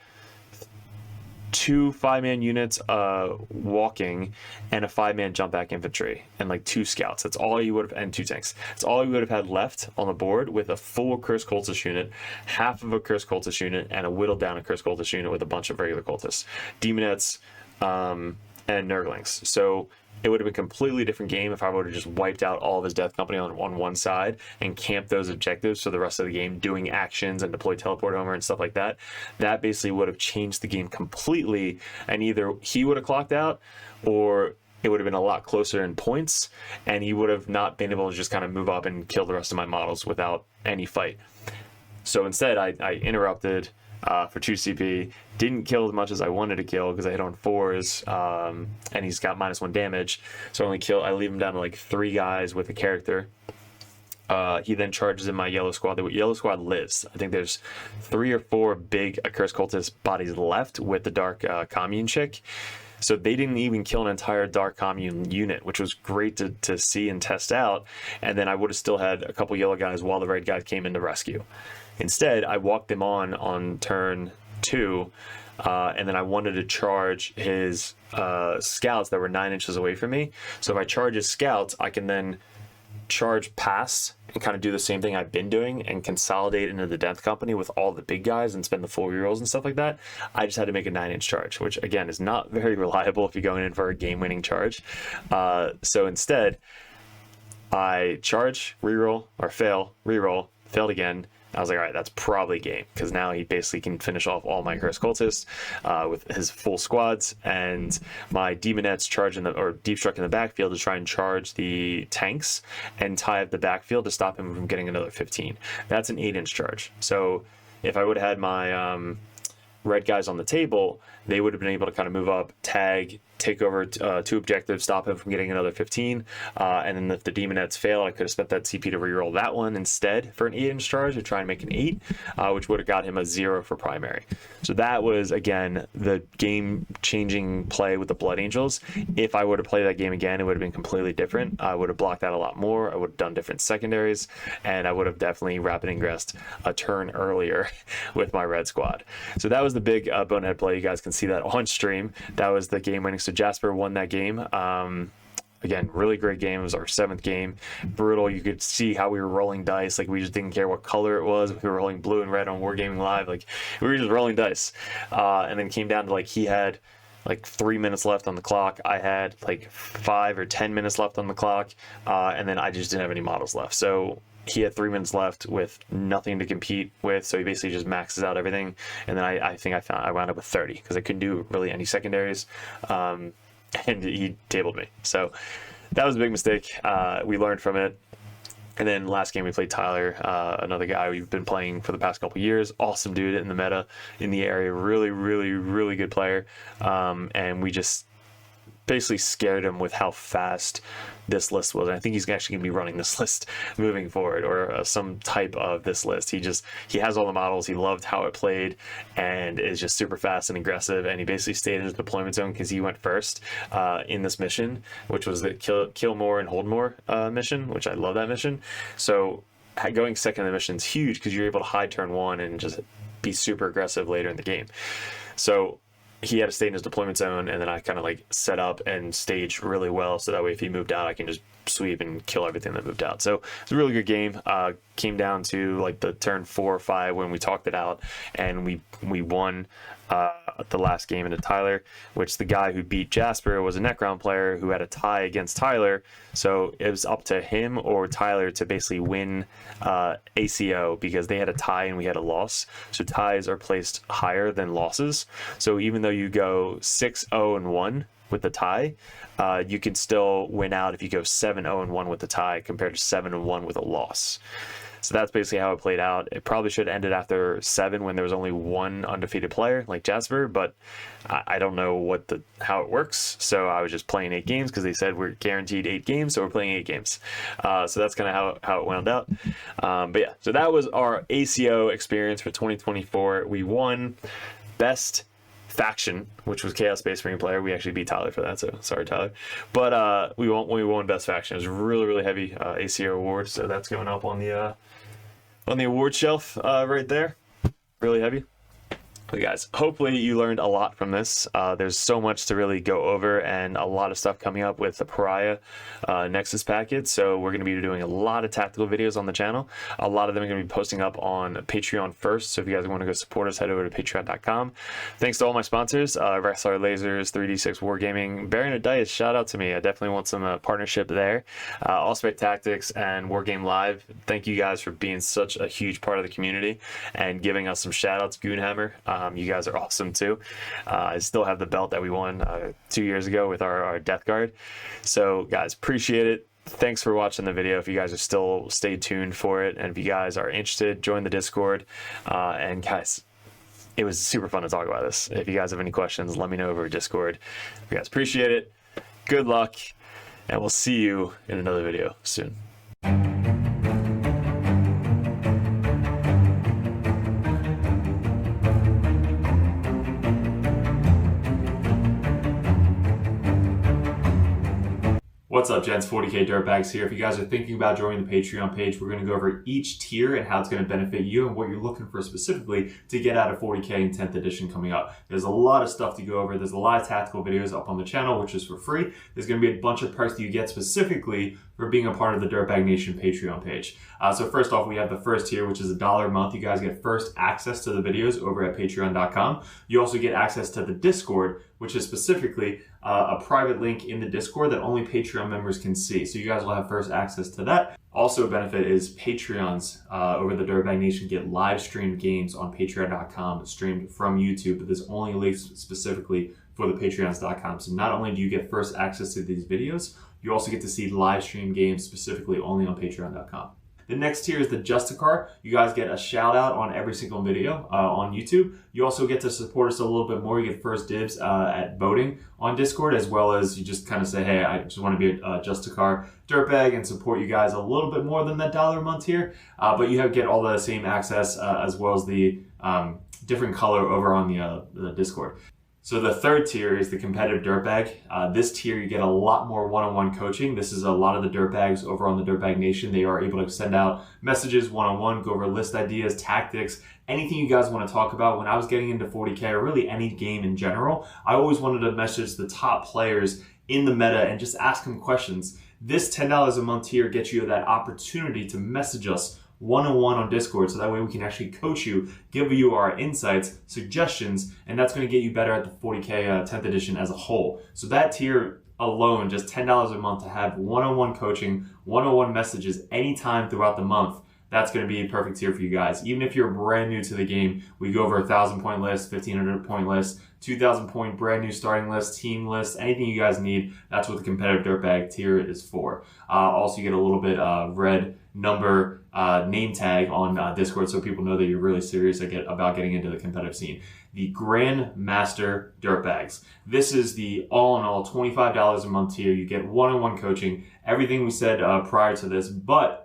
2 5-man units walking, and a 5-man jump back infantry, and like 2 scouts. That's all you would have, and 2 tanks. That's all you would have had left on the board, with a full Cursed Cultist unit, half of a Cursed Cultist unit, and a whittled down a Cursed Cultist unit with a bunch of regular cultists, demonettes, and Nurglings. So it would have been a completely different game if I would have just wiped out all of his Death Company on one side and camped those objectives for the rest of the game, doing actions and deploy Teleport Homer and stuff like that. That basically would have changed the game completely, and either he would have clocked out, or it would have been a lot closer in points, and he would have not been able to just kind of move up and kill the rest of my models without any fight. So instead, I interrupted for 2 CP, didn't kill as much as I wanted to kill because I hit on 4s, and he's got -1 damage. So I leave him down to like 3 guys with a character. He then charges in my yellow squad. The yellow squad lives. I think there's 3 or 4 big Accursed Cultist bodies left with the Dark Commune chick. So they didn't even kill an entire Dark Commune unit, which was great to see and test out. And then I would have still had a couple yellow guys while the red guys came in to rescue. Instead, I walked them on turn 2, and then I wanted to charge his scouts that were 9 inches away from me. So if I charge his scouts, I can then charge past and kind of do the same thing I've been doing and consolidate into the Death Company with all the big guys and spend the full rerolls and stuff like that. I just had to make a 9-inch charge, which again is not very reliable if you're going in for a game-winning charge. So instead, I charge, reroll, or fail, reroll, failed again. I was like, all right, that's probably game, because now he basically can finish off all my Cursed Cultists with his full squads, and my Demonettes charge Deep Struck in the backfield to try and charge the tanks and tie up the backfield to stop him from getting another 15. That's an 8-inch charge. So if I would have had my red guys on the table, they would have been able to kind of move up, tag take over 2 objectives, stop him from getting another 15, and then if the demonettes failed, I could have spent that CP to reroll that one instead for an 8-inch charge to try and make an 8, which would have got him a 0 for primary. So that was, again, the game-changing play with the Blood Angels. If I would have played that game again, it would have been completely different. I would have blocked out a lot more, I would have done different secondaries, and I would have definitely rapid ingressed a turn earlier with my red squad. So that was the big bonehead play. You guys can see that on stream. That was the game winning. So Jasper won that game. Again, really great game. It was our 7th game. Brutal. You could see how we were rolling dice. Like, we just didn't care what color it was. We were rolling blue and red on Wargaming Live. Like, we were just rolling dice. And then came down to, like, he had like 3 minutes left on the clock. I had like 5 or 10 minutes left on the clock. And then I just didn't have any models left. So he had 3 minutes left with nothing to compete with, so he basically just maxes out everything. And then I think I wound up with 30 because I couldn't do really any secondaries, and he tabled me. So that was a big mistake. We learned from it. And then last game we played Tyler, another guy we've been playing for the past couple years. Awesome dude in the meta, in the area. Really, really, really good player. And we just basically scared him with how fast this list was. And I think he's actually going to be running this list moving forward, or some type of this list. He has all the models. He loved how it played and is just super fast and aggressive. And he basically stayed in his deployment zone because he went first in this mission, which was the kill more and hold more mission, which I love that mission. So going second in the mission is huge because you're able to hide turn 1 and just be super aggressive later in the game. So he had to stay in his deployment zone, and then I kind of like set up and staged really well, so that way if he moved out, I can just sweep and kill everything that moved out. So it's a really good game. Came down to like the turn 4 or 5 when we talked it out, and we won the last game into Tyler, which the guy who beat Jasper was a Necron player who had a tie against Tyler. So it was up to him or Tyler to basically win ACO because they had a tie and we had a loss. So ties are placed higher than losses. So even though you go 6-0-1 with the tie, you can still win out if you go 7-0-1 with the tie compared to 7-1 with a loss. So that's basically how it played out. It probably should have ended after 7 when there was only 1 undefeated player like Jasper, but I don't know how it works. So I was just playing 8 games because they said we're guaranteed 8 games, so we're playing 8 games. So that's kind of how it wound out. But yeah, so that was our ACO experience for 2024. We won Best Faction, which was Chaos Space Marine player. We actually beat Tyler for that, so sorry, Tyler. But we won Best Faction. It was a really, really heavy ACO award, so that's going up on the award shelf right there. Really heavy. But guys, hopefully you learned a lot from this. There's so much to really go over and a lot of stuff coming up with the Pariah Nexus packet. So we're going to be doing a lot of tactical videos on the channel. A lot of them are going to be posting up on Patreon first. So if you guys want to go support us, head over to patreon.com. Thanks to all my sponsors, Rexar Lasers, 3D6 Wargaming, Baron Dice, shout out to me. I definitely want some partnership there. Allspec Tactics and Wargame Live. Thank you guys for being such a huge part of the community and giving us some shout outs. Goonhammer. You guys are awesome too. I still have the belt that we won 2 years ago with our Death Guard. So guys, appreciate it. Thanks for watching the video. If you guys are still, stay tuned for it. And if you guys are interested, join the Discord. And guys, it was super fun to talk about this. If you guys have any questions, let me know over Discord. You guys, appreciate it. Good luck. And we'll see you in another video soon. What's up, gents? 40k Dirtbags here. If you guys are thinking about joining the Patreon page, we're going to go over each tier and how it's going to benefit you and what you're looking for specifically to get out of 40k in 10th edition coming up. There's a lot of stuff to go over. There's a lot of tactical videos up on the channel, which is for free. There's going to be a bunch of perks that you get specifically for being a part of the Dirtbag Nation Patreon page. So first off, we have the first tier, which is $1 a month. You guys get first access to the videos over at patreon.com. You also get access to the Discord, which is specifically a private link in the Discord that only Patreon members can see. So you guys will have first access to that. Also a benefit is Patreons over the Dirtbag Nation get live streamed games on patreon.com streamed from YouTube, but this only links specifically for the patreons.com. So not only do you get first access to these videos, you also get to see live stream games specifically only on patreon.com. The next tier is the Justicar. You guys get a shout out on every single video on YouTube. You also get to support us a little bit more. You get first dibs at voting on Discord, as well as you just kind of say, hey, I just want to be a Justicar dirtbag and support you guys a little bit more than that $1 a month tier. But you get all the same access as well as the different color over on the Discord. So the third tier is the competitive dirtbag. This tier, you get a lot more one-on-one coaching. This is a lot of the dirtbags over on the Dirtbag Nation. They are able to send out messages one-on-one, go over list ideas, tactics, anything you guys want to talk about. When I was getting into 40k, or really any game in general, I always wanted to message the top players in the meta and just ask them questions. This $10 a month tier gets you that opportunity to message us one-on-one on Discord, so that way we can actually coach you, give you our insights, suggestions, and that's going to get you better at the 40k 10th edition as a whole. So that tier alone, just $10 a month to have one-on-one coaching, one-on-one messages anytime throughout the month, that's going to be a perfect tier for you guys. Even if you're brand new to the game, we go over 1,000 point list, 1,500 point list, 2,000 point brand new starting list, team list, anything you guys need. That's what the competitive dirtbag tier is for. Also, you get a little bit red number name tag on Discord, so people know that you're really serious about getting into the competitive scene. The Grandmaster Dirtbags. This is the all-in-all $25 a month tier. You get one-on-one coaching, everything we said prior to this, but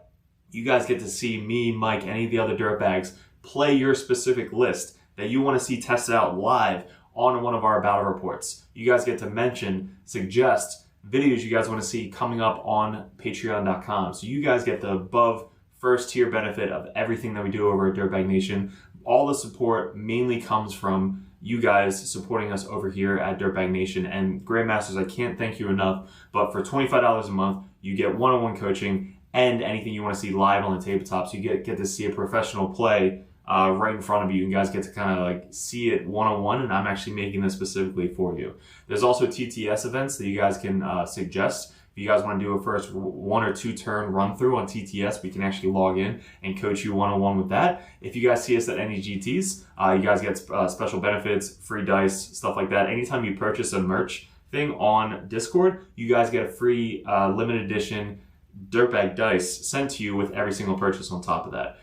you guys get to see me, Mike, any of the other dirtbags play your specific list that you want to see tested out live on one of our battle reports. You guys get to mention, suggest videos you guys want to see coming up on patreon.com. So you guys get the above first tier benefit of everything that we do over at Dirtbag Nation. All the support mainly comes from you guys supporting us over here at Dirtbag Nation. And Grandmasters, I can't thank you enough, but for $25 a month, you get one-on-one coaching and anything you want to see live on the tabletop. So you get to see a professional play right in front of you. You guys get to kind of like see it one-on-one, and I'm actually making this specifically for you. There's also TTS events that you guys can suggest. If you guys want to do a first 1 or 2 turn run through on TTS, we can actually log in and coach you one-on-one with that. If you guys see us at any GTs, you guys get special benefits, free dice, stuff like that. Anytime you purchase a merch thing on Discord, you guys get a free limited edition Dirtbag dice sent to you with every single purchase on top of that.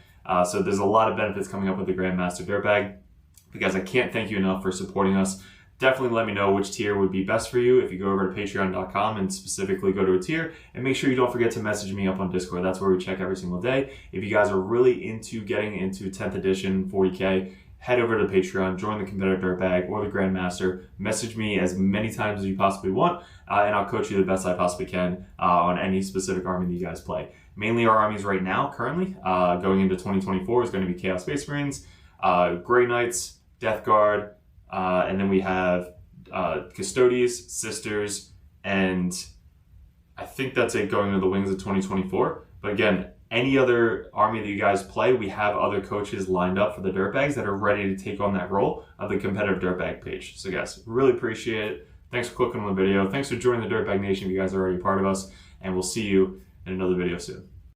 So there's a lot of benefits coming up with the Grandmaster Dirtbag. Because I can't thank you enough for supporting us. Definitely let me know which tier would be best for you if you go over to patreon.com and specifically go to a tier. And make sure you don't forget to message me up on Discord. That's where we check every single day. If you guys are really into getting into 10th edition 40k, head over to Patreon, join the competitive dirtbag or the Grandmaster. Message me as many times as you possibly want, and I'll coach you the best I possibly can on any specific army that you guys play. Mainly our armies right now, currently, going into 2024, is going to be Chaos Space Marines, Grey Knights, Death Guard, and then we have Custodes, Sisters, and I think that's it going into the wings of 2024. But again, any other army that you guys play, we have other coaches lined up for the Dirtbags that are ready to take on that role of the competitive Dirtbag page. So guys, really appreciate it. Thanks for clicking on the video. Thanks for joining the Dirtbag Nation if you guys are already part of us. And we'll see you in another video soon.